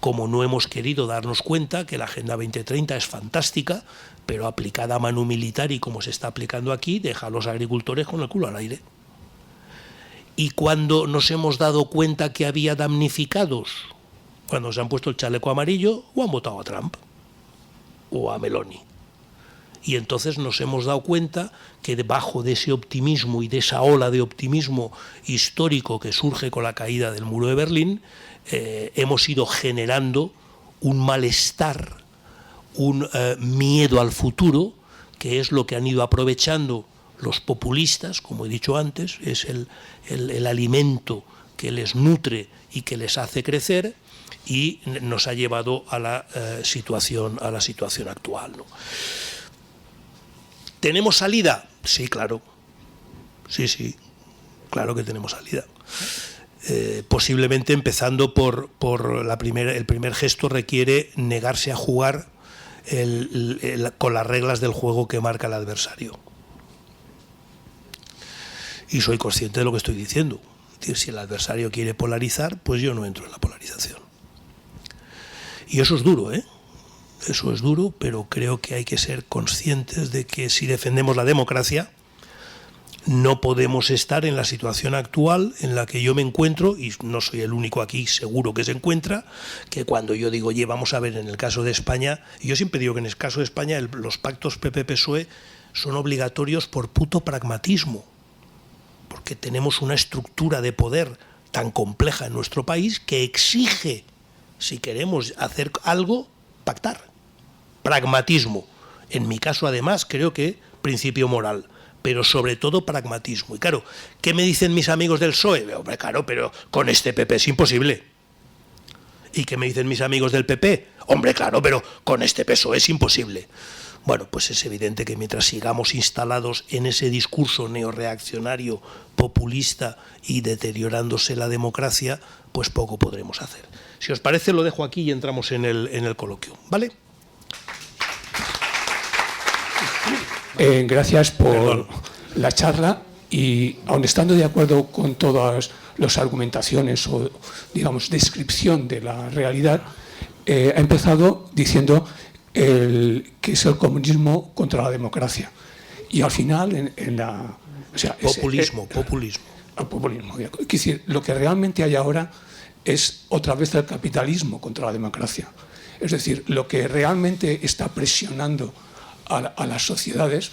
Como no hemos querido darnos cuenta que la Agenda 2030 es fantástica, pero aplicada a manu militari, como se está aplicando aquí, deja a los agricultores con el culo al aire. Y cuando nos hemos dado cuenta que había damnificados, cuando se han puesto el chaleco amarillo o han votado a Trump o a Meloni. Y entonces nos hemos dado cuenta que debajo de ese optimismo y de esa ola de optimismo histórico que surge con la caída del muro de Berlín, hemos ido generando un malestar, un miedo al futuro, que es lo que han ido aprovechando los populistas, como he dicho antes, es el alimento que les nutre y que les hace crecer, y nos ha llevado a la situación actual, ¿no? ¿Tenemos salida? Sí, claro. Sí, claro que tenemos salida. Posiblemente empezando por el primer gesto requiere negarse a jugar con las reglas del juego que marca el adversario. Y soy consciente de lo que estoy diciendo. Es decir, si el adversario quiere polarizar, pues yo no entro en la polarización. Y eso es duro, ¿eh? Eso es duro, pero creo que hay que ser conscientes de que si defendemos la democracia, no podemos estar en la situación actual en la que yo me encuentro, y no soy el único aquí, seguro que se encuentra, que cuando yo digo, oye, vamos a ver, en el caso de España, y yo siempre digo que en el caso de España los pactos PP-PSOE son obligatorios por puto pragmatismo, porque tenemos una estructura de poder tan compleja en nuestro país que exige, si queremos hacer algo, pactar. Pragmatismo. En mi caso, además, creo que principio moral, pero sobre todo pragmatismo. Y claro, ¿qué me dicen mis amigos del PSOE? Hombre, claro, pero con este PP es imposible. ¿Y qué me dicen mis amigos del PP? Hombre, claro, pero con este PSOE es imposible. Bueno, pues es evidente que mientras sigamos instalados en ese discurso neorreaccionario, populista y deteriorándose la democracia, pues poco podremos hacer. Si os parece, lo dejo aquí y entramos en el coloquio, ¿vale? Gracias por la charla, y aun estando de acuerdo con todas las argumentaciones o, digamos, descripción de la realidad, ha empezado diciendo que es el comunismo contra la democracia. Y al final, Populismo. Populismo. Es decir, lo que realmente hay ahora es otra vez el capitalismo contra la democracia. Es decir, lo que realmente está presionando a las sociedades,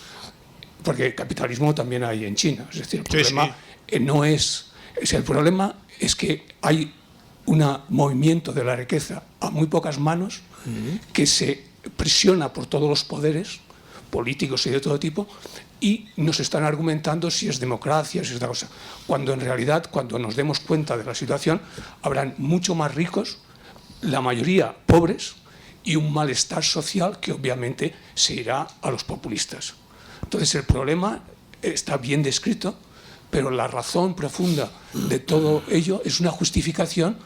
porque capitalismo también hay en China. Es decir, el problema no es... el problema es que hay un movimiento de la riqueza a muy pocas manos que se presiona por todos los poderes políticos y de todo tipo, y nos están argumentando si es democracia, si es otra cosa, cuando en realidad, cuando nos demos cuenta de la situación, habrán mucho más ricos, la mayoría pobres, y un malestar social que obviamente se irá a los populistas. Entonces el problema está bien descrito, pero la razón profunda de todo ello es una justificación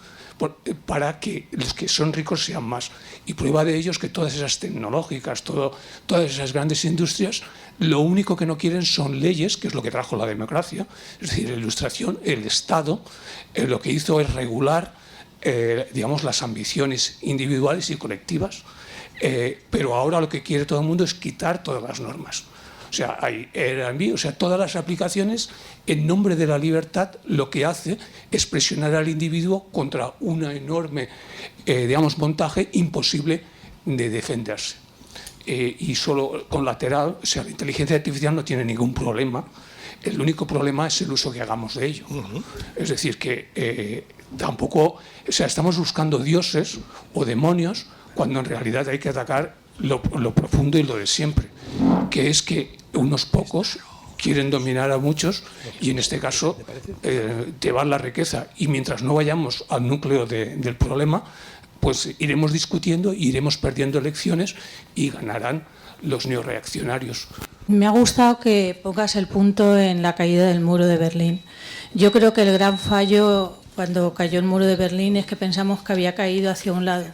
para que los que son ricos sean más. Y prueba de ello es que todas esas tecnológicas, todas esas grandes industrias, lo único que no quieren son leyes, que es lo que trajo la democracia, es decir, la Ilustración, el Estado, lo que hizo es regular, digamos, las ambiciones individuales y colectivas, pero ahora lo que quiere todo el mundo es quitar todas las normas. O sea, hay Airbnb, o sea, todas las aplicaciones, en nombre de la libertad, lo que hace es presionar al individuo contra un enorme, digamos, montaje imposible de defenderse. Y solo con lateral, o sea, la inteligencia artificial no tiene ningún problema. El único problema es el uso que hagamos de ello. Es decir, que tampoco, o sea, estamos buscando dioses o demonios cuando en realidad hay que atacar lo profundo y lo de siempre, que es que unos pocos quieren dominar a muchos y en este caso llevar la riqueza. Y mientras no vayamos al núcleo del problema, pues iremos discutiendo, iremos perdiendo elecciones y ganarán los neoreaccionarios. Me ha gustado que pongas el punto en la caída del muro de Berlín. Yo creo que el gran fallo cuando cayó el muro de Berlín es que pensamos que había caído hacia un lado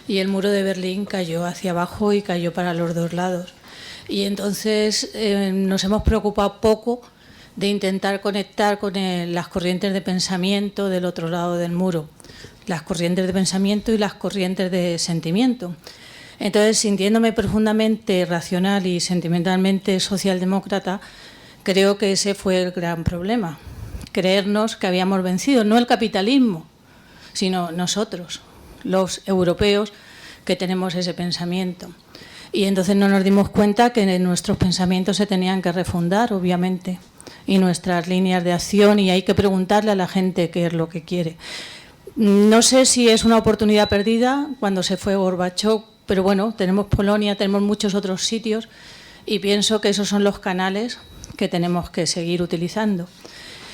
y el muro de Berlín cayó hacia abajo y cayó para los dos lados. Y entonces nos hemos preocupado poco de intentar conectar con las corrientes de pensamiento del otro lado del muro, las corrientes de pensamiento y las corrientes de sentimiento. Entonces, sintiéndome profundamente racional y sentimentalmente socialdemócrata, creo que ese fue el gran problema. Creernos que habíamos vencido, no el capitalismo, sino nosotros, los europeos, que tenemos ese pensamiento. Y entonces no nos dimos cuenta que nuestros pensamientos se tenían que refundar, obviamente, y nuestras líneas de acción, y hay que preguntarle a la gente qué es lo que quiere. No sé si es una oportunidad perdida cuando se fue Gorbachov, pero bueno, tenemos Polonia, tenemos muchos otros sitios y pienso que esos son los canales que tenemos que seguir utilizando.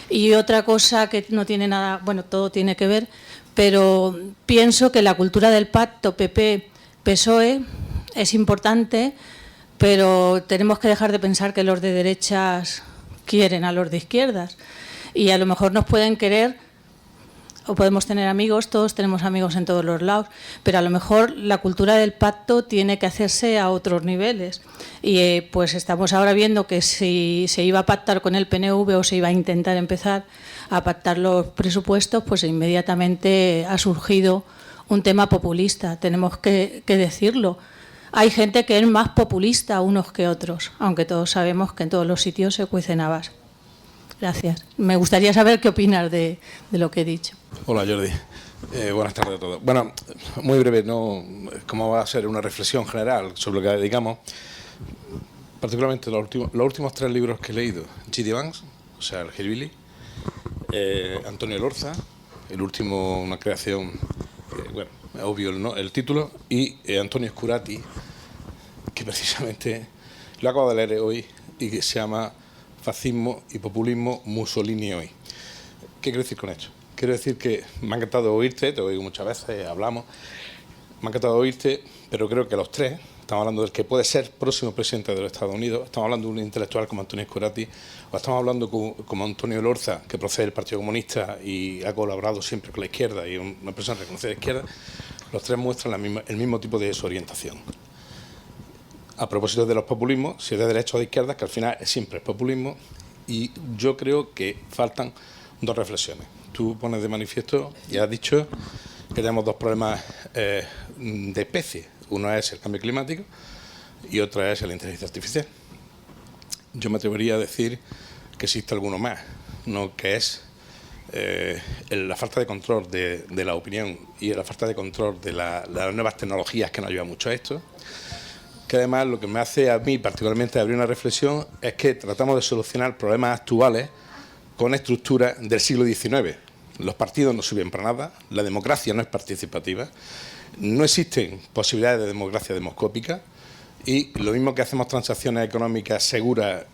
Y otra cosa que no tiene nada, bueno, todo tiene que ver, pero pienso que la cultura del pacto PP-PSOE es importante, pero tenemos que dejar de pensar que los de derechas quieren a los de izquierdas y a lo mejor nos pueden querer o podemos tener amigos, todos tenemos amigos en todos los lados, pero a lo mejor la cultura del pacto tiene que hacerse a otros niveles. Y pues estamos ahora viendo que si se iba a pactar con el PNV o se iba a intentar empezar a pactar los presupuestos, pues inmediatamente ha surgido un tema populista. Tenemos que decirlo. Hay gente que es más populista unos que otros, aunque todos sabemos que en todos los sitios se cuecen habas. Gracias. Me gustaría saber qué opinas de lo que he dicho. Hola, Jordi. Buenas tardes a todos. Bueno, muy breve, ¿no? Como va a ser una reflexión general sobre lo que dedicamos, particularmente los últimos 3 libros que he leído: G.D. Vance, o sea, el Hillbilly, Antonio Elorza, el último, una creación, bueno, obvio el título, y Antonio Scurati, que precisamente lo acabo de leer hoy y que se llama Fascismo y Populismo, Mussolini hoy. ¿Qué quiero decir con esto? Quiero decir que me ha encantado oírte, te oigo muchas veces, hablamos, me ha encantado oírte, pero creo que los tres, estamos hablando del que puede ser próximo presidente de los Estados Unidos, estamos hablando de un intelectual como Antonio Scurati, o estamos hablando como Antonio Elorza, que procede del Partido Comunista y ha colaborado siempre con la izquierda y es una persona reconocida de izquierda. Los tres muestran el mismo tipo de desorientación. A propósito de los populismos, si es de derecha o de izquierda, que al final siempre es populismo, y yo creo que faltan 2 reflexiones. Tú pones de manifiesto y has dicho que tenemos 2 problemas de especie. Uno es el cambio climático y otra es la inteligencia artificial. Yo me atrevería a decir que existe alguno más, ¿no? Que es la falta de control de la opinión y la falta de control de las nuevas tecnologías que nos ayudan mucho a esto. Que además lo que me hace a mí particularmente abrir una reflexión es que tratamos de solucionar problemas actuales con estructuras del siglo XIX. Los partidos no sirven para nada, la democracia no es participativa, no existen posibilidades de democracia demoscópica y lo mismo que hacemos transacciones económicas seguras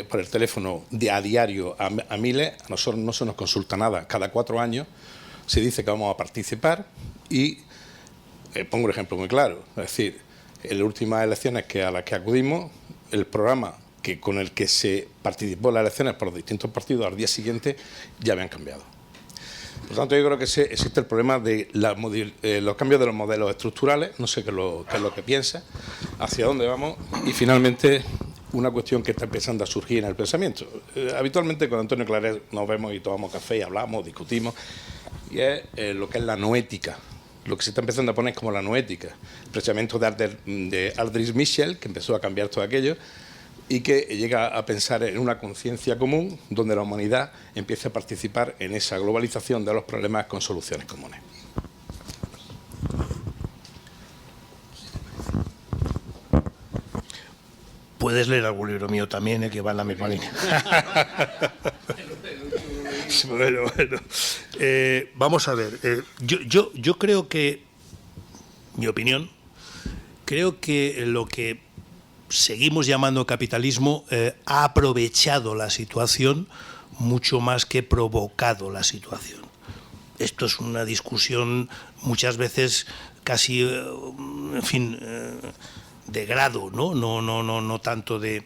por el teléfono a diario a miles, a nosotros no se nos consulta nada. Cada 4 años se dice que vamos a participar y pongo un ejemplo muy claro, es decir, en las últimas elecciones a las que acudimos, el programa con el que se participó en las elecciones por los distintos partidos al día siguiente ya habían cambiado. Por tanto, yo creo que existe el problema de los cambios de los modelos estructurales, no sé qué es lo que piensa, hacia dónde vamos, y finalmente una cuestión que está empezando a surgir en el pensamiento. Habitualmente con Antonio Claret nos vemos y tomamos café y hablamos, discutimos, y es lo que es la noética. Lo que se está empezando a poner como la noética. El pensamiento de Aldrich Michel, que empezó a cambiar todo aquello, y que llega a pensar en una conciencia común donde la humanidad empiece a participar en esa globalización de los problemas con soluciones comunes. Puedes leer algún libro mío también, que va en la misma línea. Bueno. Vamos a ver. Yo creo que, mi opinión, creo que lo que seguimos llamando capitalismo ha aprovechado la situación mucho más que provocado la situación. Esto es una discusión muchas veces casi, en fin, de grado, no tanto de...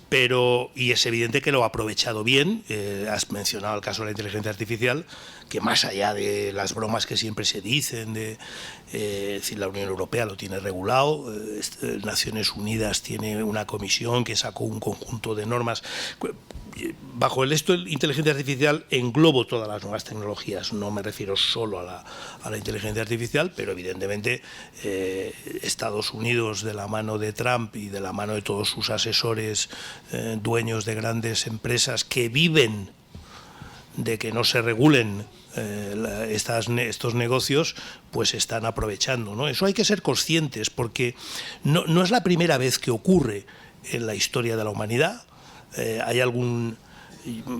pero, y es evidente que lo ha aprovechado bien. Has mencionado el caso de la inteligencia artificial, que más allá de las bromas que siempre se dicen, es decir, la Unión Europea lo tiene regulado, Naciones Unidas tiene una comisión que sacó un conjunto de normas. Bajo esto de inteligencia artificial englobo todas las nuevas tecnologías, no me refiero solo a la inteligencia artificial, pero evidentemente Estados Unidos, de la mano de Trump y de la mano de todos sus asesores, dueños de grandes empresas que viven de que no se regulen estos negocios, pues están aprovechando, ¿no? Eso hay que ser conscientes, porque no es la primera vez que ocurre en la historia de la humanidad. Hay algún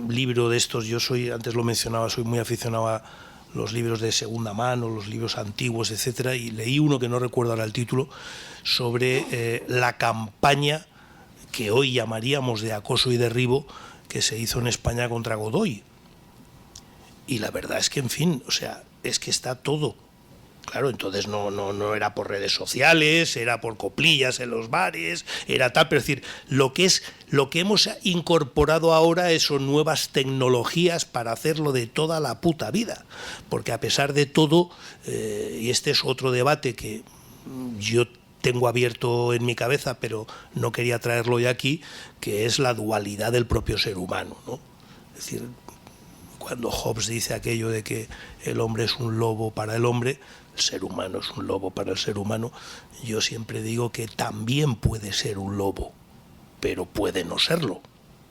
libro de estos, antes lo mencionaba, soy muy aficionado a los libros de segunda mano, los libros antiguos, etcétera, y leí uno que no recuerdo ahora el título, sobre la campaña que hoy llamaríamos de acoso y derribo que se hizo en España contra Godoy. Y la verdad es que, en fin, o sea, es que está todo. Claro, entonces no era por redes sociales, era por coplillas en los bares, era tal, pero es decir, lo que hemos incorporado ahora son nuevas tecnologías para hacerlo de toda la puta vida, porque a pesar de todo, y este es otro debate que yo tengo abierto en mi cabeza, pero no quería traerlo ya aquí, que es la dualidad del propio ser humano, ¿no? Es decir, cuando Hobbes dice aquello de que el hombre es un lobo para el hombre, el ser humano es un lobo para el ser humano, yo siempre digo que también puede ser un lobo, pero puede no serlo,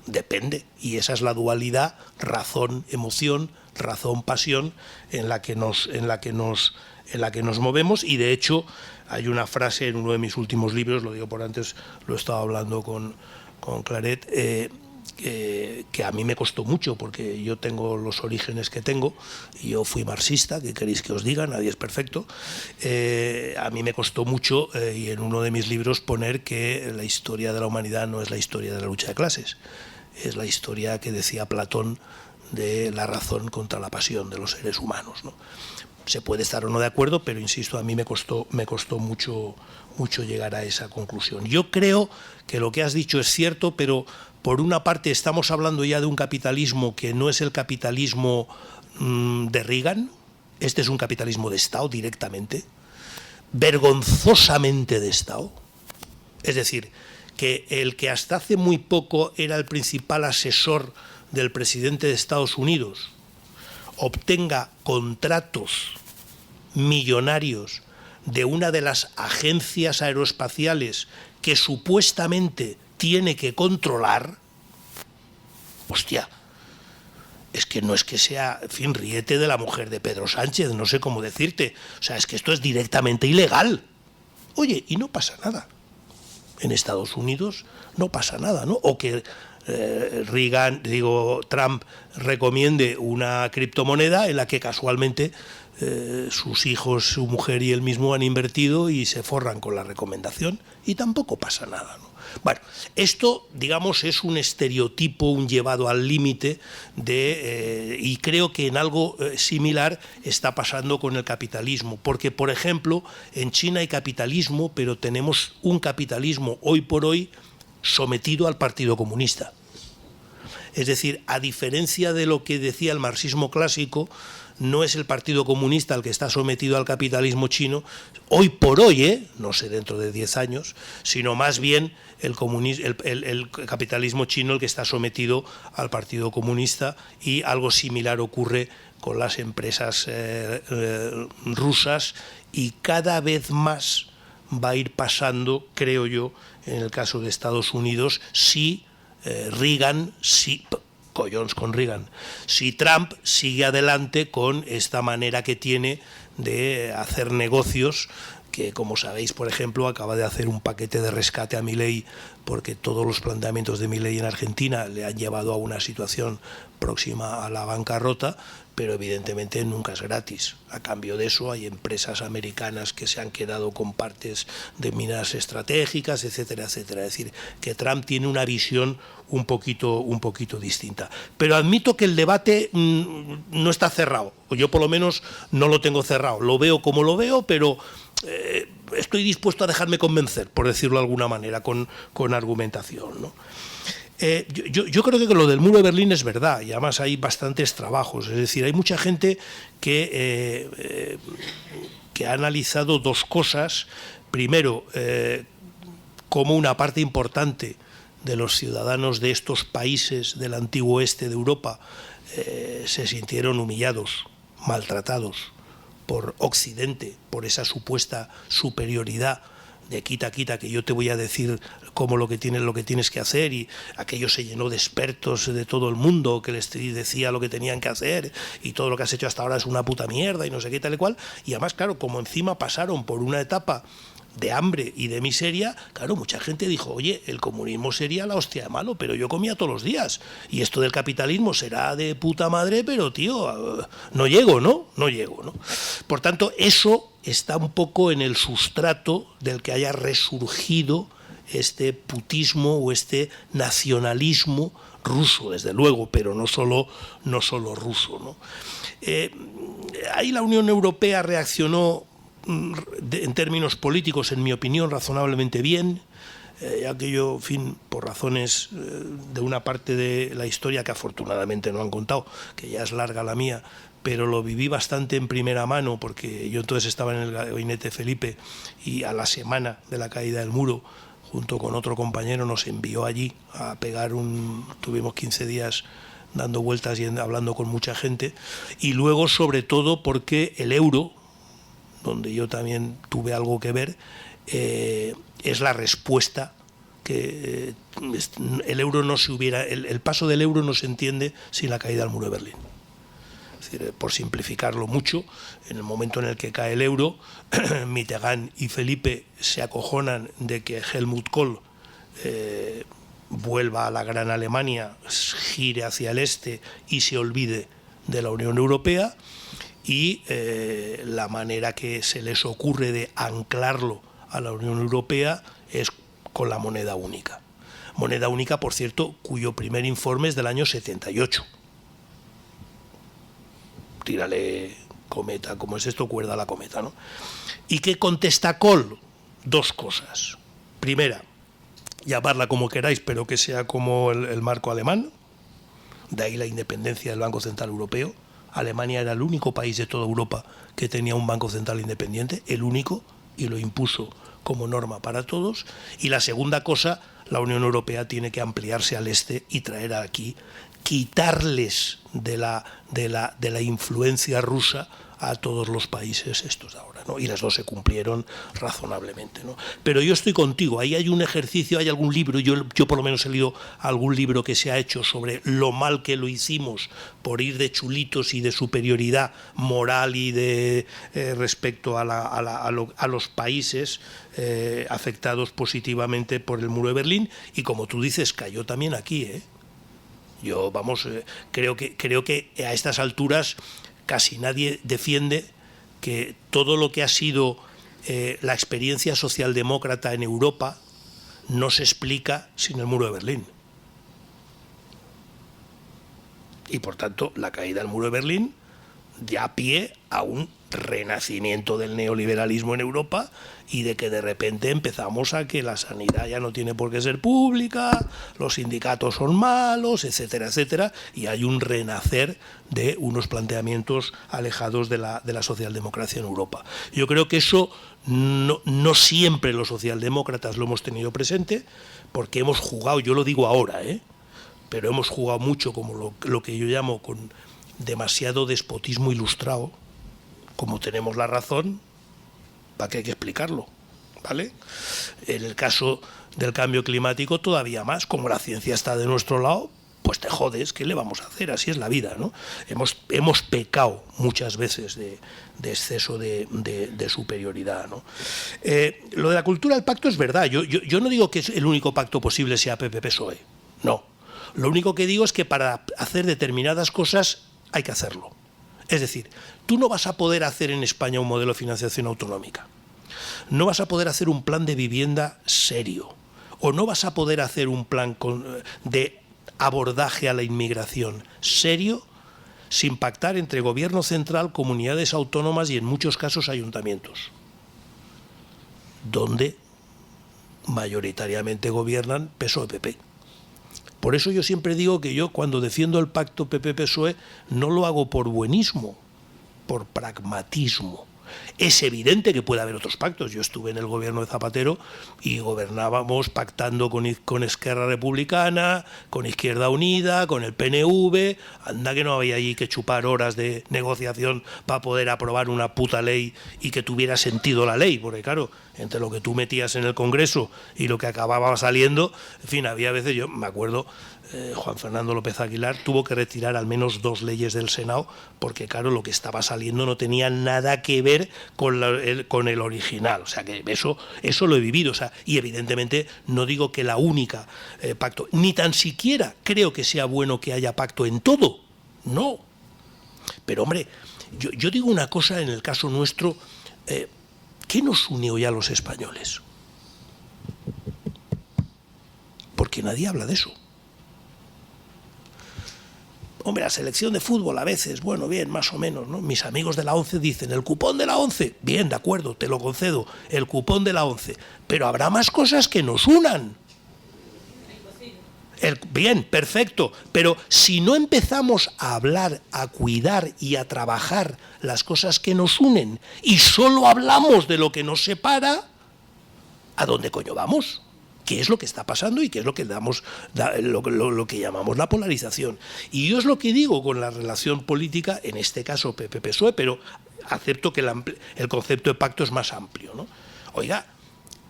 depende. Y esa es la dualidad razón-emoción, razón-pasión en la que nos movemos. Y de hecho hay una frase en uno de mis últimos libros, lo digo por antes, lo he estado hablando con Claret, que a mí me costó mucho, porque yo tengo los orígenes que tengo, y yo fui marxista, ¿qué queréis que os diga? Nadie es perfecto. A mí me costó mucho, y en uno de mis libros, poner que la historia de la humanidad no es la historia de la lucha de clases, es la historia que decía Platón de la razón contra la pasión de los seres humanos, ¿no? Se puede estar o no de acuerdo, pero insisto, a mí me costó mucho llegar a esa conclusión. Yo creo que lo que has dicho es cierto, pero por una parte estamos hablando ya de un capitalismo que no es el capitalismo de Reagan. Este es un capitalismo de Estado directamente, vergonzosamente de Estado. Es decir, que el que hasta hace muy poco era el principal asesor del presidente de Estados Unidos obtenga contratos millonarios de una de las agencias aeroespaciales que supuestamente tiene que controlar, hostia, es que no es que sea, en fin, ríete de la mujer de Pedro Sánchez, no sé cómo decirte, o sea, es que esto es directamente ilegal. Oye, y no pasa nada. En Estados Unidos no pasa nada, ¿no? O que Trump recomiende una criptomoneda en la que casualmente sus hijos, su mujer y él mismo han invertido y se forran con la recomendación y tampoco pasa nada, ¿no? Bueno, esto, digamos, es un estereotipo, un llevado al límite y creo que en algo similar está pasando con el capitalismo, porque, por ejemplo, en China hay capitalismo, pero tenemos un capitalismo hoy por hoy sometido al Partido Comunista. Es decir, a diferencia de lo que decía el marxismo clásico, no es el Partido Comunista el que está sometido al capitalismo chino, hoy por hoy, no sé dentro de 10 años, sino más bien el capitalismo chino el que está sometido al Partido Comunista, y algo similar ocurre con las empresas rusas, y cada vez más va a ir pasando, creo yo, en el caso de Estados Unidos, si Reagan, si Trump sigue adelante con esta manera que tiene de hacer negocios, que como sabéis, por ejemplo, acaba de hacer un paquete de rescate a Milei, porque todos los planteamientos de Milei en Argentina le han llevado a una situación próxima a la bancarrota, pero evidentemente nunca es gratis. A cambio de eso hay empresas americanas que se han quedado con partes de minas estratégicas, etcétera, etcétera. Es decir, que Trump tiene una visión un poquito distinta. Pero admito que el debate no está cerrado, o yo por lo menos no lo tengo cerrado. Lo veo como lo veo, pero estoy dispuesto a dejarme convencer, por decirlo de alguna manera, con argumentación, ¿no? Yo creo que lo del muro de Berlín es verdad, y además hay bastantes trabajos. Es decir, hay mucha gente que ha analizado dos cosas. Primero, cómo una parte importante de los ciudadanos de estos países del antiguo este de Europa se sintieron humillados, maltratados por Occidente, por esa supuesta superioridad de quita, que yo te voy a decir cómo lo que tienes que hacer, y aquello se llenó de expertos de todo el mundo que les decía lo que tenían que hacer, y todo lo que has hecho hasta ahora es una puta mierda y no sé qué tal y cual. Y además, claro, como encima pasaron por una etapa de hambre y de miseria, claro, mucha gente dijo, oye, el comunismo sería la hostia de malo, pero yo comía todos los días, y esto del capitalismo será de puta madre, pero tío, no llego, ¿no? Por tanto, eso está un poco en el sustrato del que haya resurgido este putismo o este nacionalismo ruso, desde luego, pero no solo ruso, ¿no? Ahí la Unión Europea reaccionó en términos políticos, en mi opinión, razonablemente bien, ya que yo, en fin, por razones de una parte de la historia que afortunadamente no han contado, que ya es larga la mía, pero lo viví bastante en primera mano, porque yo entonces estaba en el gabinete Felipe, y a la semana de la caída del muro, junto con otro compañero, nos envió allí a pegar tuvimos 15 días dando vueltas y hablando con mucha gente, y luego sobre todo porque el euro, donde yo también tuve algo que ver, es la respuesta que el paso del euro no se entiende sin la caída del muro de Berlín. Es decir, por simplificarlo mucho, en el momento en el que cae el euro, Mitterrand y Felipe se acojonan de que Helmut Kohl vuelva a la Gran Alemania, gire hacia el este y se olvide de la Unión Europea, y la manera que se les ocurre de anclarlo a la Unión Europea es con la moneda única. Moneda única, por cierto, cuyo primer informe es del año 78. Tírale cometa, como es esto, cuerda a la cometa, ¿no? ¿Y qué contesta Kohl? Dos cosas. Primera, llamarla como queráis, pero que sea como el marco alemán, de ahí la independencia del Banco Central Europeo. Alemania era el único país de toda Europa que tenía un Banco Central independiente, el único, y lo impuso como norma para todos. Y la segunda cosa, la Unión Europea tiene que ampliarse al este y traer aquí, quitarles de la influencia rusa a todos los países estos de ahora, ¿no? Y las dos se cumplieron razonablemente, ¿no? Pero yo estoy contigo, ahí hay un ejercicio, hay algún libro, yo por lo menos he leído algún libro que se ha hecho sobre lo mal que lo hicimos por ir de chulitos y de superioridad moral y de respecto a los países afectados positivamente por el muro de Berlín, y como tú dices, cayó también aquí, ¿eh? Yo, creo que a estas alturas casi nadie defiende que todo lo que ha sido la experiencia socialdemócrata en Europa no se explica sin el muro de Berlín. Y por tanto, la caída del muro de Berlín da pie a un renacimiento del neoliberalismo en Europa y de que de repente empezamos a que la sanidad ya no tiene por qué ser pública, los sindicatos son malos, etcétera, etcétera, y hay un renacer de unos planteamientos alejados de la socialdemocracia en Europa. Yo creo que eso no siempre los socialdemócratas lo hemos tenido presente, porque hemos jugado, yo lo digo ahora, pero hemos jugado mucho como lo que yo llamo con demasiado despotismo ilustrado. Como tenemos la razón, ¿para qué hay que explicarlo? ¿Vale? En el caso del cambio climático todavía más, como la ciencia está de nuestro lado, pues te jodes, ¿qué le vamos a hacer? Así es la vida, ¿no? Hemos pecado muchas veces de exceso de superioridad, ¿no? Lo de la cultura del pacto es verdad. Yo no digo que el único pacto posible sea PP-PSOE, no. Lo único que digo es que para hacer determinadas cosas hay que hacerlo. Es decir, tú no vas a poder hacer en España un modelo de financiación autonómica, no vas a poder hacer un plan de vivienda serio, o no vas a poder hacer un plan de abordaje a la inmigración serio sin pactar entre gobierno central, comunidades autónomas y en muchos casos ayuntamientos, donde mayoritariamente gobiernan PSOE-PP. Por eso yo siempre digo que yo cuando defiendo el pacto PP-PSOE no lo hago por buenismo, por pragmatismo. Es evidente que puede haber otros pactos. Yo estuve en el gobierno de Zapatero y gobernábamos pactando con Esquerra Republicana, con Izquierda Unida, con el PNV. Anda que no había allí que chupar horas de negociación para poder aprobar una puta ley y que tuviera sentido la ley, porque claro, entre lo que tú metías en el Congreso y lo que acababa saliendo, en fin, había veces, yo me acuerdo, Juan Fernando López Aguilar tuvo que retirar al menos 2 leyes del Senado porque, claro, lo que estaba saliendo no tenía nada que ver con el original. O sea, que eso lo he vivido. O sea, y evidentemente no digo que la única pacto, ni tan siquiera creo que sea bueno que haya pacto en todo. No. Pero, hombre, yo digo una cosa en el caso nuestro. ¿Qué nos une hoy a los españoles? Porque nadie habla de eso. Hombre, la selección de fútbol a veces, bueno, bien, más o menos, ¿no? Mis amigos de la ONCE dicen, el cupón de la ONCE, bien, de acuerdo, te lo concedo, el cupón de la ONCE, pero habrá más cosas que nos unan. Bien, perfecto, pero si no empezamos a hablar, a cuidar y a trabajar las cosas que nos unen y solo hablamos de lo que nos separa, ¿a dónde coño vamos? ¿Qué es lo que está pasando y qué es lo que lo que llamamos la polarización? Y yo es lo que digo con la relación política, en este caso PP-PSOE, pero acepto que el concepto de pacto es más amplio, ¿no? Oiga,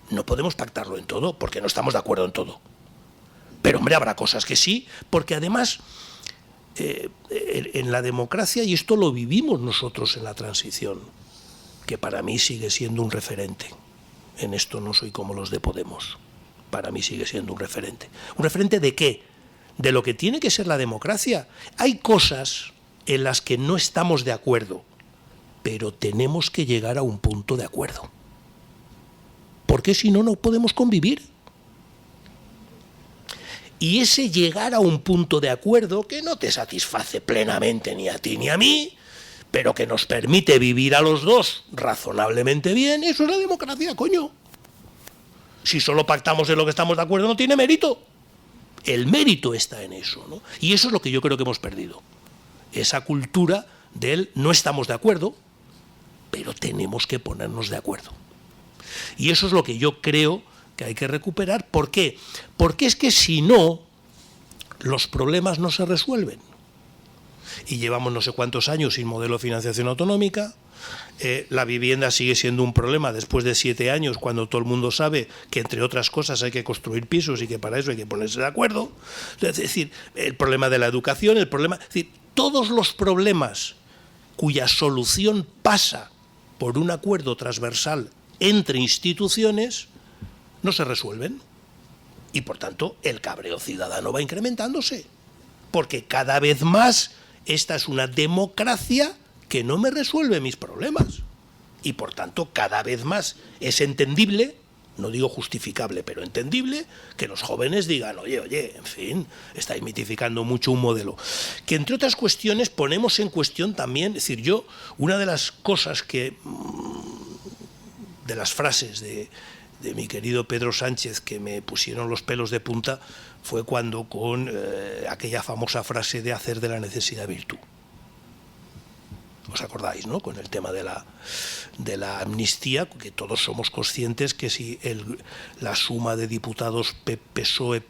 no podemos pactarlo en todo porque no estamos de acuerdo en todo. Pero, hombre, habrá cosas que sí, porque además en la democracia, y esto lo vivimos nosotros en la transición, que para mí sigue siendo un referente. En esto no soy como los de Podemos. Para mí sigue siendo un referente. ¿Un referente de qué? De lo que tiene que ser la democracia. Hay cosas en las que no estamos de acuerdo, pero tenemos que llegar a un punto de acuerdo. Porque si no, no podemos convivir. Y ese llegar a un punto de acuerdo que no te satisface plenamente ni a ti ni a mí, pero que nos permite vivir a los dos razonablemente bien, eso es la democracia, coño. Si solo pactamos en lo que estamos de acuerdo, no tiene mérito. El mérito está en eso, ¿no? Y eso es lo que yo creo que hemos perdido. Esa cultura del no estamos de acuerdo, pero tenemos que ponernos de acuerdo. Y eso es lo que yo creo que hay que recuperar. ¿Por qué? Porque es que si no, los problemas no se resuelven. Y llevamos no sé cuántos años sin modelo de financiación autonómica. La vivienda sigue siendo un problema después de 7 años, cuando todo el mundo sabe que, entre otras cosas, hay que construir pisos y que para eso hay que ponerse de acuerdo. Es decir, el problema de la educación, es decir, todos los problemas cuya solución pasa por un acuerdo transversal entre instituciones no se resuelven. Y, por tanto, el cabreo ciudadano va incrementándose. Porque cada vez más esta es una democracia que no me resuelve mis problemas. Y, por tanto, cada vez más es entendible, no digo justificable, pero entendible, que los jóvenes digan, oye, en fin, estáis mitificando mucho un modelo. Que entre otras cuestiones ponemos en cuestión también, es decir, yo, una de las cosas que, de las frases de mi querido Pedro Sánchez que me pusieron los pelos de punta, fue cuando con aquella famosa frase de hacer de la necesidad virtud. ¿Os acordáis, no? Con el tema de la amnistía, que todos somos conscientes que si la suma de diputados PSOE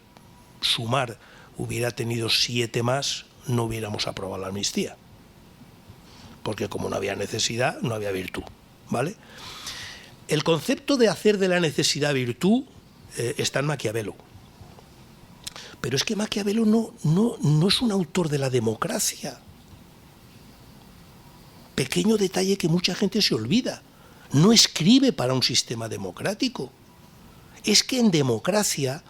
sumar hubiera tenido 7 más, no hubiéramos aprobado la amnistía. Porque como no había necesidad, no había virtud, ¿vale? El concepto de hacer de la necesidad virtud está en Maquiavelo. Pero es que Maquiavelo no es un autor de la democracia. Pequeño detalle que mucha gente se olvida. No escribe para un sistema democrático. Es que en democracia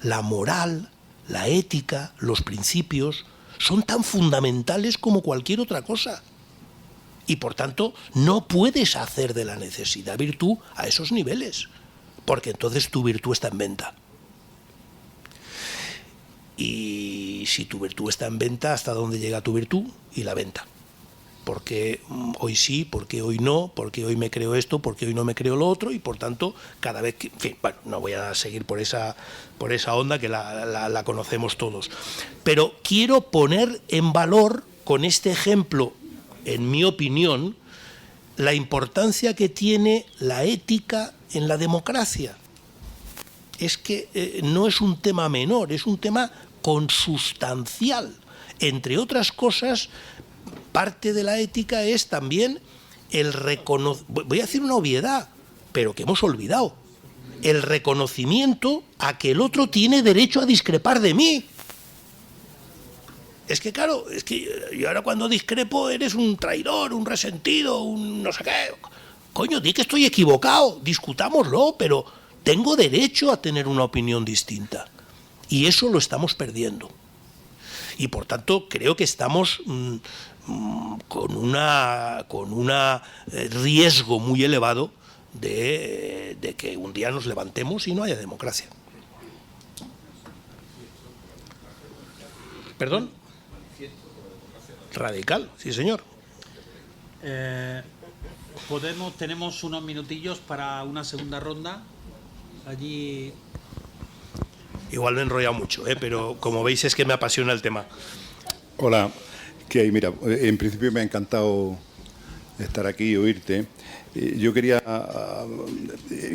la moral, la ética, los principios son tan fundamentales como cualquier otra cosa. Y por tanto no puedes hacer de la necesidad virtud a esos niveles, porque entonces tu virtud está en venta. Y si tu virtud está en venta, ¿hasta dónde llega tu virtud? Y la venta. Porque hoy sí, porque hoy no, porque hoy me creo esto, porque hoy no me creo lo otro, y por tanto, cada vez que... En fin, bueno, no voy a seguir por esa onda que la conocemos todos. Pero quiero poner en valor, con este ejemplo, en mi opinión, la importancia que tiene la ética en la democracia. Es que no es un tema menor, es un tema consustancial. Entre otras cosas, parte de la ética es también el reconocimiento, voy a decir una obviedad, pero que hemos olvidado, el reconocimiento a que el otro tiene derecho a discrepar de mí. Es que claro, es que yo ahora cuando discrepo eres un traidor, un resentido, un no sé qué. Coño, di que estoy equivocado, discutámoslo, pero tengo derecho a tener una opinión distinta. Y eso lo estamos perdiendo. Y por tanto creo que estamos con un riesgo muy elevado de que un día nos levantemos y no haya democracia. ¿Perdón? Radical, sí señor. Tenemos unos minutillos para una segunda ronda. Allí... Igual me he enrollado mucho, pero como veis es que me apasiona el tema. Hola, que mira, en principio me ha encantado estar aquí y oírte. Yo quería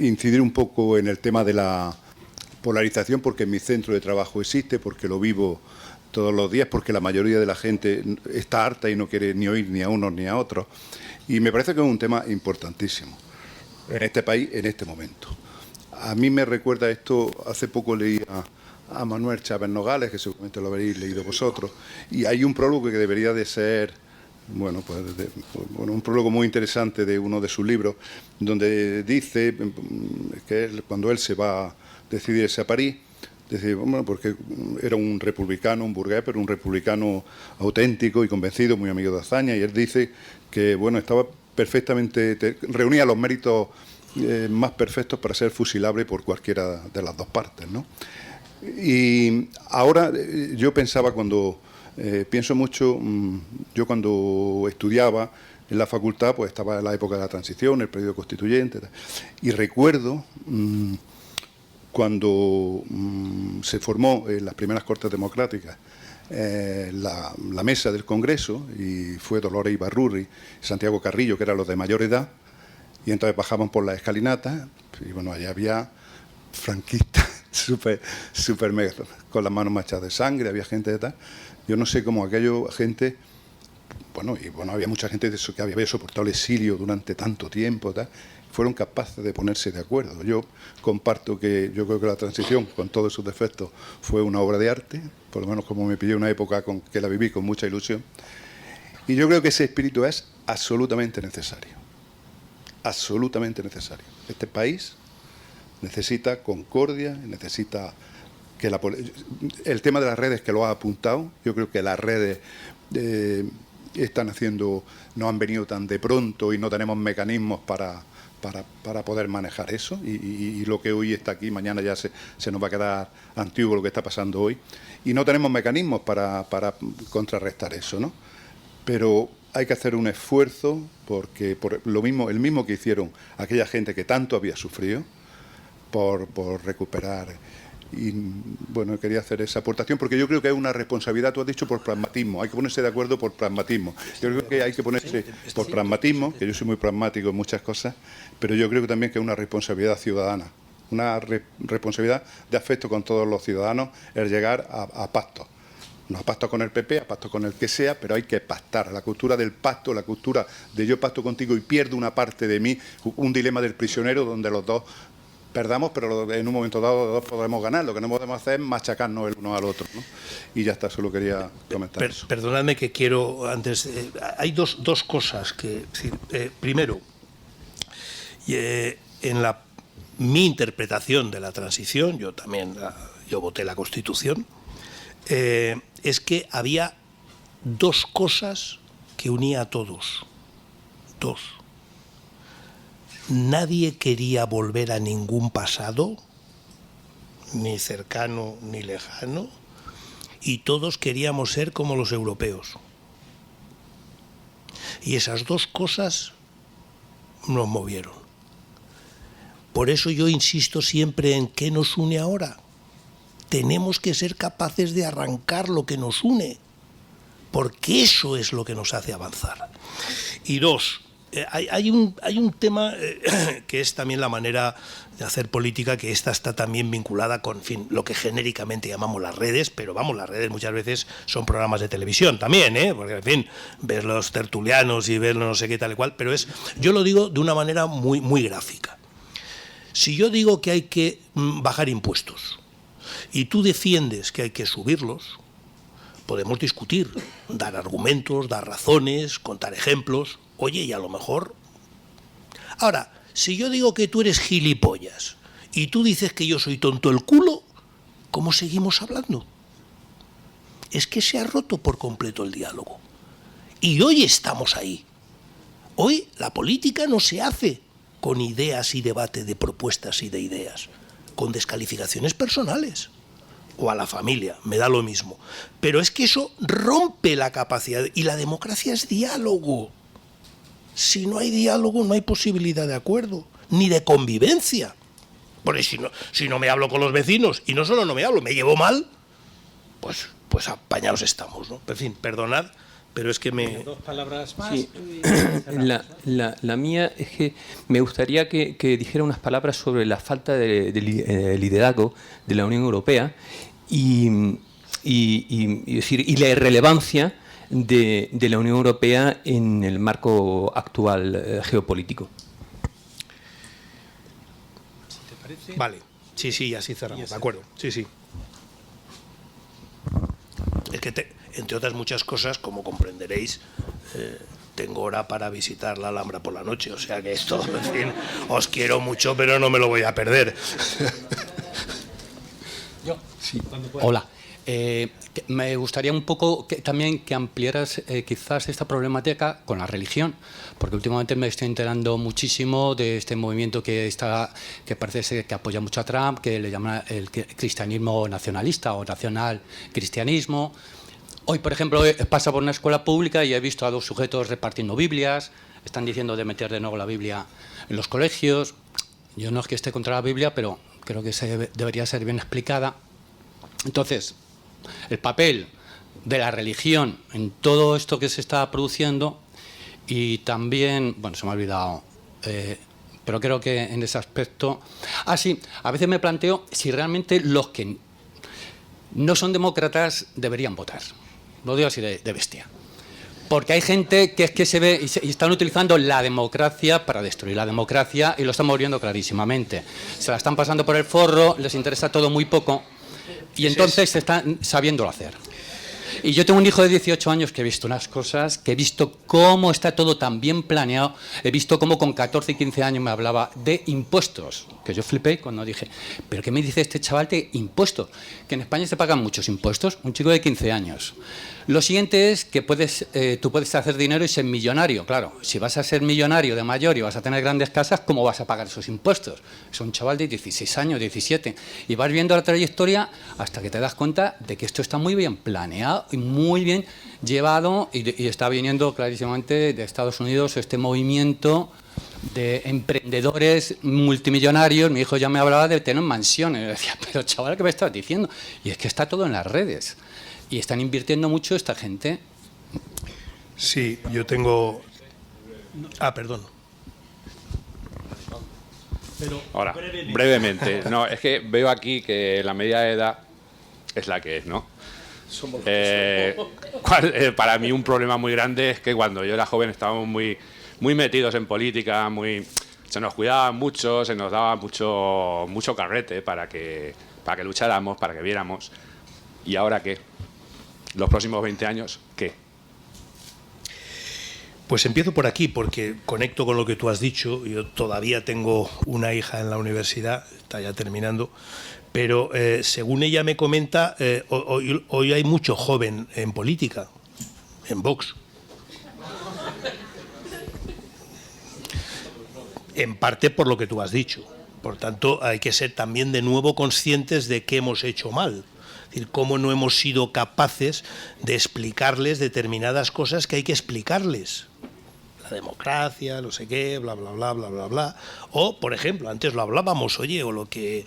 incidir un poco en el tema de la polarización, porque en mi centro de trabajo existe, porque lo vivo todos los días, porque la mayoría de la gente está harta y no quiere ni oír ni a unos ni a otros. Y me parece que es un tema importantísimo en este país, en este momento. A mí me recuerda esto, hace poco leí a Manuel Chávez Nogales, que seguramente lo habréis leído vosotros, y hay un prólogo que debería de ser, bueno, pues un prólogo muy interesante de uno de sus libros, donde dice que cuando él se va a decidirse a París, dice, bueno, porque era un republicano, un burgués, pero un republicano auténtico y convencido, muy amigo de Azaña, y él dice que, bueno, estaba perfectamente, reunía los méritos más perfectos para ser fusilable por cualquiera de las dos partes, ¿no? Y ahora yo pensaba pienso mucho, yo cuando estudiaba en la facultad, pues estaba en la época de la transición, el periodo constituyente, y recuerdo cuando se formó en las primeras Cortes Democráticas la mesa del Congreso, y fue Dolores Ibarrurri, Santiago Carrillo, que eran los de mayor edad, y entonces bajaban por la escalinata, y bueno, allá había franquistas súper mega, con las manos manchadas de sangre, había gente de tal. Yo no sé cómo gente, había mucha gente de eso que había soportado el exilio durante tanto tiempo, tal, fueron capaces de ponerse de acuerdo. Yo comparto que yo creo que la transición, con todos sus defectos, fue una obra de arte, por lo menos como me pillé una época que la viví con mucha ilusión, y yo creo que ese espíritu es absolutamente necesario. Absolutamente necesario. Este país necesita concordia, necesita que el tema de las redes que lo ha apuntado, yo creo que las redes no han venido tan de pronto y no tenemos mecanismos para para poder manejar eso, y lo que hoy está aquí, mañana ya se nos va a quedar antiguo lo que está pasando hoy, y no tenemos mecanismos para contrarrestar eso, ¿no? Pero hay que hacer un esfuerzo, porque el mismo que hicieron aquella gente que tanto había sufrido, por recuperar. Y bueno, quería hacer esa aportación porque yo creo que es una responsabilidad, tú has dicho, por pragmatismo, hay que ponerse de acuerdo por pragmatismo. Yo creo que hay que ponerse por pragmatismo, que yo soy muy pragmático en muchas cosas, pero yo creo que también que es una responsabilidad ciudadana, una responsabilidad de afecto con todos los ciudadanos, el llegar a pactos. No a pactos con el PP, a pactos con el que sea, pero hay que pactar. La cultura del pacto, la cultura de yo pacto contigo y pierdo una parte de mí, un dilema del prisionero donde los dos perdamos, pero en un momento dado los dos podemos ganar. Lo que no podemos hacer es machacarnos el uno al otro, ¿no? Y ya está, solo quería comentar eso. Perdonadme que quiero antes... hay dos cosas que... primero, en mi interpretación de la transición, yo voté la Constitución, es que había dos cosas que unía a todos. Dos. Nadie quería volver a ningún pasado, ni cercano ni lejano, y todos queríamos ser como los europeos. Y esas dos cosas nos movieron. Por eso yo insisto siempre en qué nos une ahora. Tenemos que ser capaces de arrancar lo que nos une, porque eso es lo que nos hace avanzar. Y dos, hay un tema que es también la manera de hacer política, que esta está también vinculada con, en fin, lo que genéricamente llamamos las redes, pero vamos, las redes muchas veces son programas de televisión también, porque en fin, ver los tertulianos y ver no sé qué tal y cual, pero yo lo digo de una manera muy, muy gráfica. Si yo digo que hay que bajar impuestos y tú defiendes que hay que subirlos, podemos discutir, dar argumentos, dar razones, contar ejemplos. Oye, y a lo mejor... Ahora, si yo digo que tú eres gilipollas y tú dices que yo soy tonto el culo, ¿cómo seguimos hablando? Es que se ha roto por completo el diálogo. Y hoy estamos ahí. Hoy la política no se hace con ideas y debate de propuestas y de ideas, con descalificaciones personales. O a la familia, me da lo mismo. Pero es que eso rompe la capacidad, y la democracia es diálogo. Si no hay diálogo, no hay posibilidad de acuerdo, ni de convivencia. Porque si no me hablo con los vecinos, y no solo no me hablo, me llevo mal, pues apañados estamos, ¿no? En fin, perdonad, pero es que me... Dos palabras más. Sí. La mía es que me gustaría que dijera unas palabras sobre la falta de liderazgo de la Unión Europea y la irrelevancia de la Unión Europea en el marco actual geopolítico. ¿Te parece? Vale, sí, así cerramos, de acuerdo, sí. Es que, entre otras muchas cosas, como comprenderéis, tengo hora para visitar la Alhambra por la noche, o sea que esto, en fin, os quiero mucho, pero no me lo voy a perder. Yo, sí. Hola. Me gustaría un poco también que ampliaras quizás esta problemática con la religión, porque últimamente me estoy enterando muchísimo de este movimiento que parece ser que apoya mucho a Trump, que le llama el cristianismo nacionalista o nacional cristianismo. Hoy, por ejemplo, paso por una escuela pública y he visto a dos sujetos repartiendo Biblias, están diciendo de meter de nuevo la Biblia en los colegios. Yo no es que esté contra la Biblia, pero creo que debería ser bien explicada. Entonces, el papel de la religión en todo esto que se está produciendo, y también, bueno, se me ha olvidado, pero creo que en ese aspecto... sí, a veces me planteo si realmente los que no son demócratas deberían votar. Lo digo así de bestia. Porque hay gente que es que se ve y están utilizando la democracia para destruir la democracia y lo están viendo clarísimamente. Se la están pasando por el forro, les interesa todo muy poco y entonces se están sabiéndolo hacer. Y yo tengo un hijo de 18 años que he visto unas cosas, que he visto cómo está todo tan bien planeado, he visto cómo con 14 y 15 años me hablaba de impuestos, que yo flipé cuando dije, ¿pero qué me dice este chaval de impuestos? Que en España se pagan muchos impuestos, un chico de 15 años. Lo siguiente es que tú puedes hacer dinero y ser millonario, claro. Si vas a ser millonario de mayor y vas a tener grandes casas, ¿cómo vas a pagar esos impuestos? Es un chaval de 16 años, 17, y vas viendo la trayectoria hasta que te das cuenta de que esto está muy bien planeado y muy bien llevado, y está viniendo clarísimamente de Estados Unidos este movimiento de emprendedores multimillonarios. Mi hijo ya me hablaba de tener mansiones. Yo decía, pero chaval, ¿qué me estás diciendo? Y es que está todo en las redes. Y están invirtiendo mucho esta gente. Sí, yo tengo... perdón. Ahora, brevemente. No, es que veo aquí que la media de edad es la que es, ¿no? Para mí un problema muy grande es que cuando yo era joven estábamos muy metidos en política, se nos cuidaba mucho, se nos daba mucho carrete para que lucháramos, para que viéramos. ¿Y ahora qué? Los próximos 20 años, ¿qué? Pues empiezo por aquí, porque conecto con lo que tú has dicho. Yo todavía tengo una hija en la universidad, está ya terminando, pero según ella me comenta, hoy hay mucho joven en política, en Vox. En parte por lo que tú has dicho. Por tanto, hay que ser también de nuevo conscientes de qué hemos hecho mal. Es decir, cómo no hemos sido capaces de explicarles determinadas cosas que hay que explicarles. La democracia, no sé qué, bla, bla, bla, bla, bla, bla. O, por ejemplo, antes lo hablábamos, oye, o lo que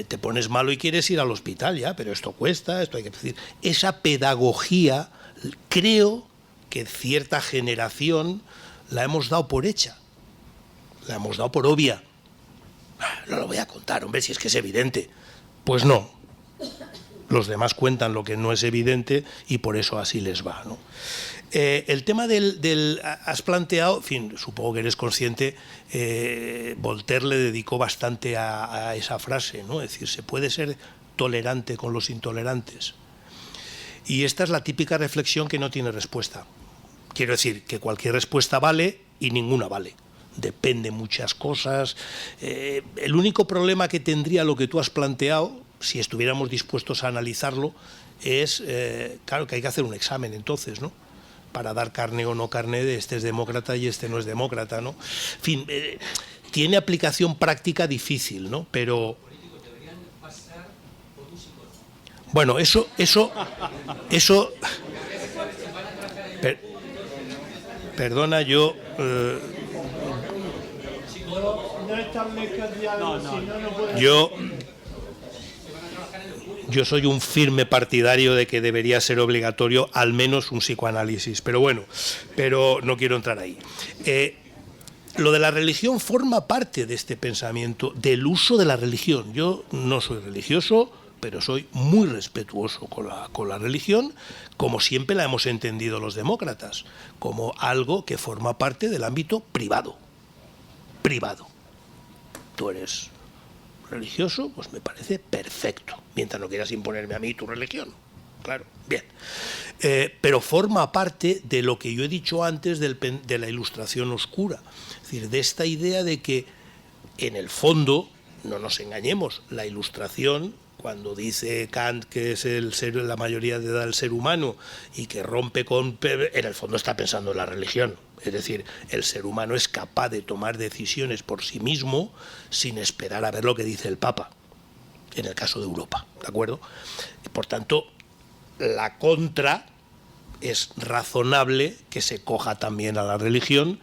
te pones malo y quieres ir al hospital, ya, pero esto cuesta, esto hay que decir. Esa pedagogía, creo que cierta generación la hemos dado por hecha. La hemos dado por obvia. No lo voy a contar, hombre, si es que es evidente. Pues no. Los demás cuentan lo que no es evidente y por eso así les va, ¿no? El tema has planteado, en fin, supongo que eres consciente, Voltaire le dedicó bastante a esa frase, ¿no? Es decir, se puede ser tolerante con los intolerantes. Y esta es la típica reflexión que no tiene respuesta. Quiero decir, que cualquier respuesta vale y ninguna vale. Depende muchas cosas. El único problema que tendría lo que tú has planteado, si estuviéramos dispuestos a analizarlo, es, claro, que hay que hacer un examen entonces, ¿no? Para dar carne o no carne de este es demócrata y este no es demócrata, ¿no? En fin, tiene aplicación práctica difícil, ¿no? Pero... Bueno, eso perdona, yo... Yo soy un firme partidario de que debería ser obligatorio al menos un psicoanálisis, pero bueno, no quiero entrar ahí. Lo de la religión forma parte de este pensamiento, del uso de la religión. Yo no soy religioso, pero soy muy respetuoso con la religión, como siempre la hemos entendido los demócratas, como algo que forma parte del ámbito privado. Privado. Tú eres religioso, pues me parece perfecto, mientras no quieras imponerme a mí tu religión. Claro, bien. Pero forma parte de lo que yo he dicho antes de la ilustración oscura. Es decir, de esta idea de que, en el fondo, no nos engañemos, la ilustración, cuando dice Kant que es la mayoría de edad del ser humano y que rompe con... en el fondo está pensando en la religión. Es decir, el ser humano es capaz de tomar decisiones por sí mismo sin esperar a ver lo que dice el Papa, en el caso de Europa, ¿de acuerdo? Por tanto, la contra es razonable que se coja también a la religión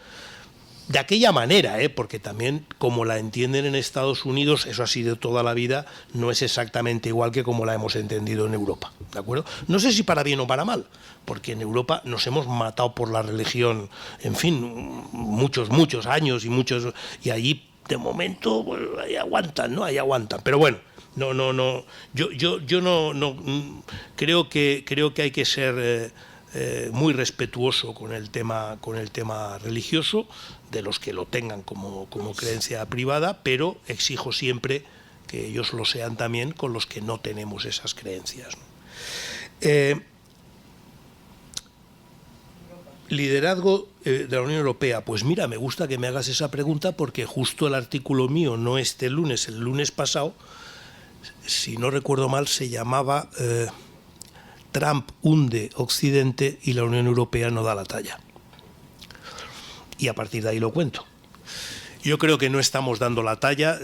de aquella manera, porque también como la entienden en Estados Unidos, eso ha sido toda la vida, no es exactamente igual que como la hemos entendido en Europa, ¿de acuerdo? No sé si para bien o para mal, porque en Europa nos hemos matado por la religión, en fin, muchos años y allí de momento pues, ahí aguantan, ¿no? Ahí aguantan, pero bueno, no, yo no creo que hay que ser muy respetuoso con el tema religioso, de los que lo tengan como creencia privada, pero exijo siempre que ellos lo sean también con los que no tenemos esas creencias, ¿no? Liderazgo de la Unión Europea. Pues mira, me gusta que me hagas esa pregunta porque justo el artículo mío, no este lunes, el lunes pasado, si no recuerdo mal, se llamaba Trump hunde Occidente y la Unión Europea no da la talla. Y a partir de ahí lo cuento. Yo creo que no estamos dando la talla.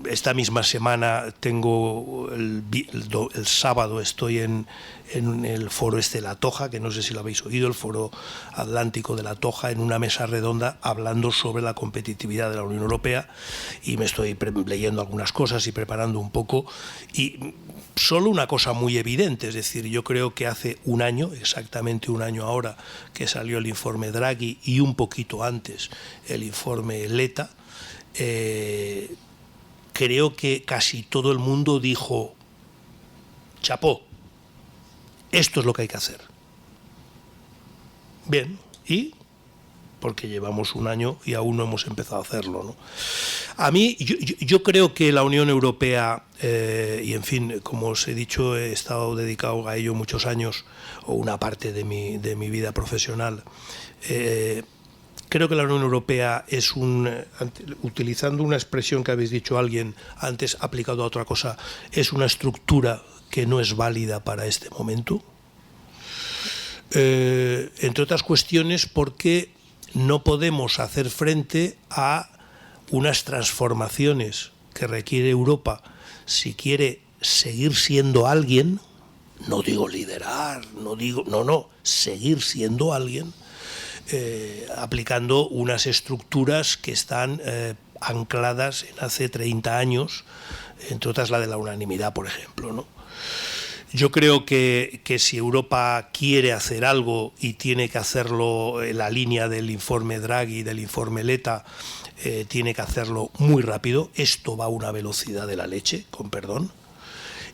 Esta misma semana tengo el sábado estoy en el foro este de La Toja, que no sé si lo habéis oído, el foro atlántico de La Toja, en una mesa redonda hablando sobre la competitividad de la Unión Europea, y me estoy leyendo algunas cosas y preparando un poco, y solo una cosa muy evidente, es decir, yo creo que hace un año, exactamente un año ahora, que salió el informe Draghi y un poquito antes el informe Letta, creo que casi todo el mundo dijo: chapó, esto es lo que hay que hacer. Bien, ¿y? Porque llevamos un año y aún no hemos empezado a hacerlo, ¿no? A mí, yo creo que la Unión Europea, y en fin, como os he dicho, he estado dedicado a ello muchos años, o una parte de mi vida profesional. Creo que la Unión Europea es utilizando una expresión que habéis dicho alguien antes, aplicado a otra cosa, es una estructura que no es válida para este momento. Entre otras cuestiones porque no podemos hacer frente a unas transformaciones que requiere Europa si quiere seguir siendo alguien, no digo liderar, no, seguir siendo alguien, aplicando unas estructuras que están ancladas en hace 30 años, entre otras la de la unanimidad, por ejemplo, ¿no? Yo creo que si Europa quiere hacer algo y tiene que hacerlo en la línea del informe Draghi, del informe Letta, tiene que hacerlo muy rápido. Esto va a una velocidad de la leche, con perdón,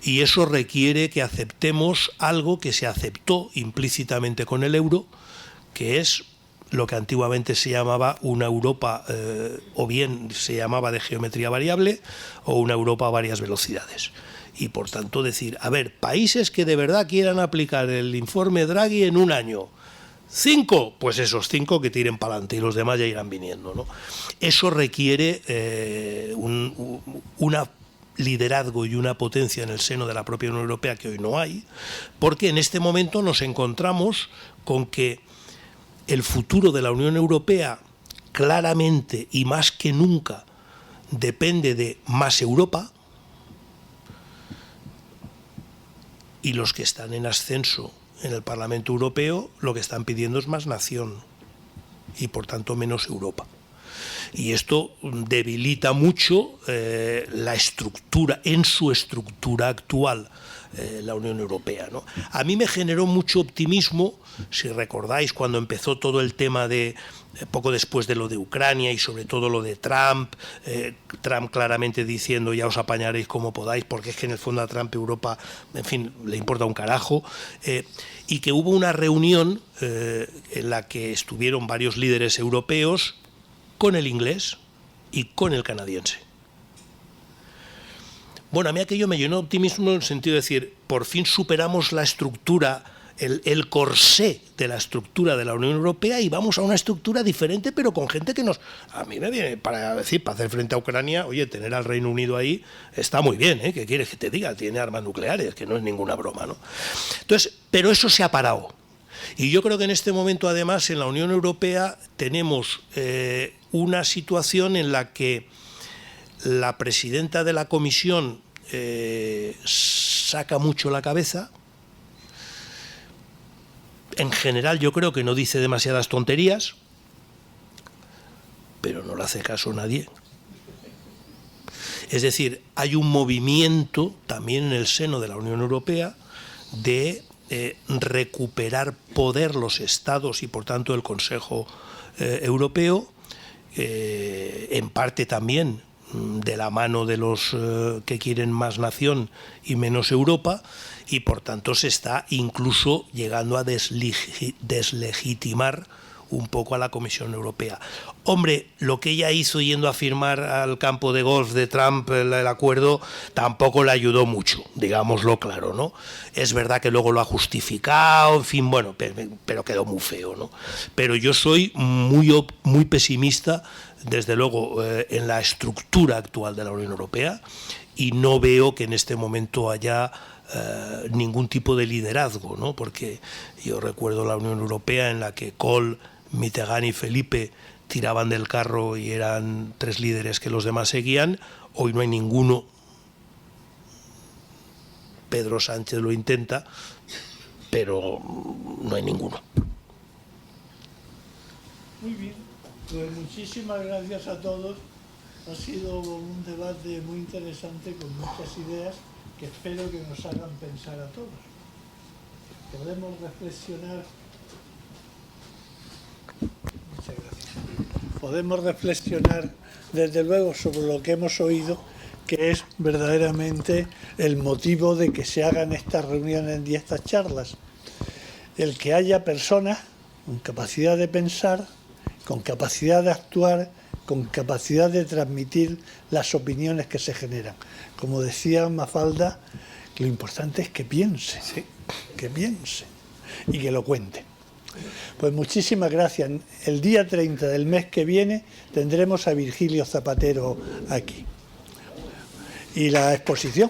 y eso requiere que aceptemos algo que se aceptó implícitamente con el euro, que es lo que antiguamente se llamaba una Europa, o bien se llamaba de geometría variable, o una Europa a varias velocidades. Y por tanto decir, a ver, países que de verdad quieran aplicar el informe Draghi en un año, 5, pues esos 5 que tiren para adelante y los demás ya irán viniendo, ¿no? Eso requiere un liderazgo y una potencia en el seno de la propia Unión Europea que hoy no hay, porque en este momento nos encontramos con que el futuro de la Unión Europea claramente y más que nunca depende de más Europa, y los que están en ascenso en el Parlamento Europeo lo que están pidiendo es más nación y por tanto menos Europa. Y esto debilita mucho la estructura, en su estructura actual, la Unión Europea, ¿no? A mí me generó mucho optimismo, si recordáis, cuando empezó todo el tema de poco después de lo de Ucrania y sobre todo lo de Trump, Trump claramente diciendo ya os apañaréis como podáis, porque es que en el fondo a Trump Europa, en fin, le importa un carajo, y que hubo una reunión en la que estuvieron varios líderes europeos con el inglés y con el canadiense. Bueno, a mí aquello me llenó de optimismo en el sentido de decir, por fin superamos la estructura, el corsé de la estructura de la Unión Europea y vamos a una estructura diferente, pero con gente que nos... A mí me viene para decir, para hacer frente a Ucrania, oye, tener al Reino Unido ahí está muy bien, ¿eh? ¿Qué quieres que te diga? Tiene armas nucleares, que no es ninguna broma, ¿no? Entonces, pero eso se ha parado. Y yo creo que en este momento, además, en la Unión Europea tenemos una situación en la que la presidenta de la Comisión saca mucho la cabeza. En general yo creo que no dice demasiadas tonterías, pero no le hace caso a nadie. Es decir, hay un movimiento también en el seno de la Unión Europea de recuperar poder los Estados y por tanto el Consejo Europeo, en parte también de la mano de los que quieren más nación y menos Europa, y por tanto se está incluso llegando a deslegitimar un poco a la Comisión Europea. Hombre, lo que ella hizo yendo a firmar al campo de golf de Trump el acuerdo tampoco le ayudó mucho, digámoslo claro, ¿no? Es verdad que luego lo ha justificado, en fin, bueno, pero quedó muy feo, ¿no? Pero yo soy muy pesimista, desde luego, en la estructura actual de la Unión Europea, y no veo que en este momento haya ningún tipo de liderazgo, ¿no? Porque yo recuerdo la Unión Europea en la que Kohl, Mitterrand y Felipe tiraban del carro y eran 3 líderes que los demás seguían. Hoy no hay ninguno. Pedro Sánchez lo intenta, pero no hay ninguno. Muy bien, pues muchísimas gracias a todos. Ha sido un debate muy interesante con muchas ideas que espero que nos hagan pensar a todos. Podemos reflexionar. Muchas gracias. Podemos reflexionar desde luego sobre lo que hemos oído, que es verdaderamente el motivo de que se hagan estas reuniones y estas charlas. El que haya personas con capacidad de pensar, con capacidad de actuar, con capacidad de transmitir las opiniones que se generan. Como decía Mafalda, lo importante es que piense, ¿sí? Que piense y que lo cuente. Pues muchísimas gracias. El día 30 del mes que viene tendremos a Virgilio Zapatero aquí. Y la exposición.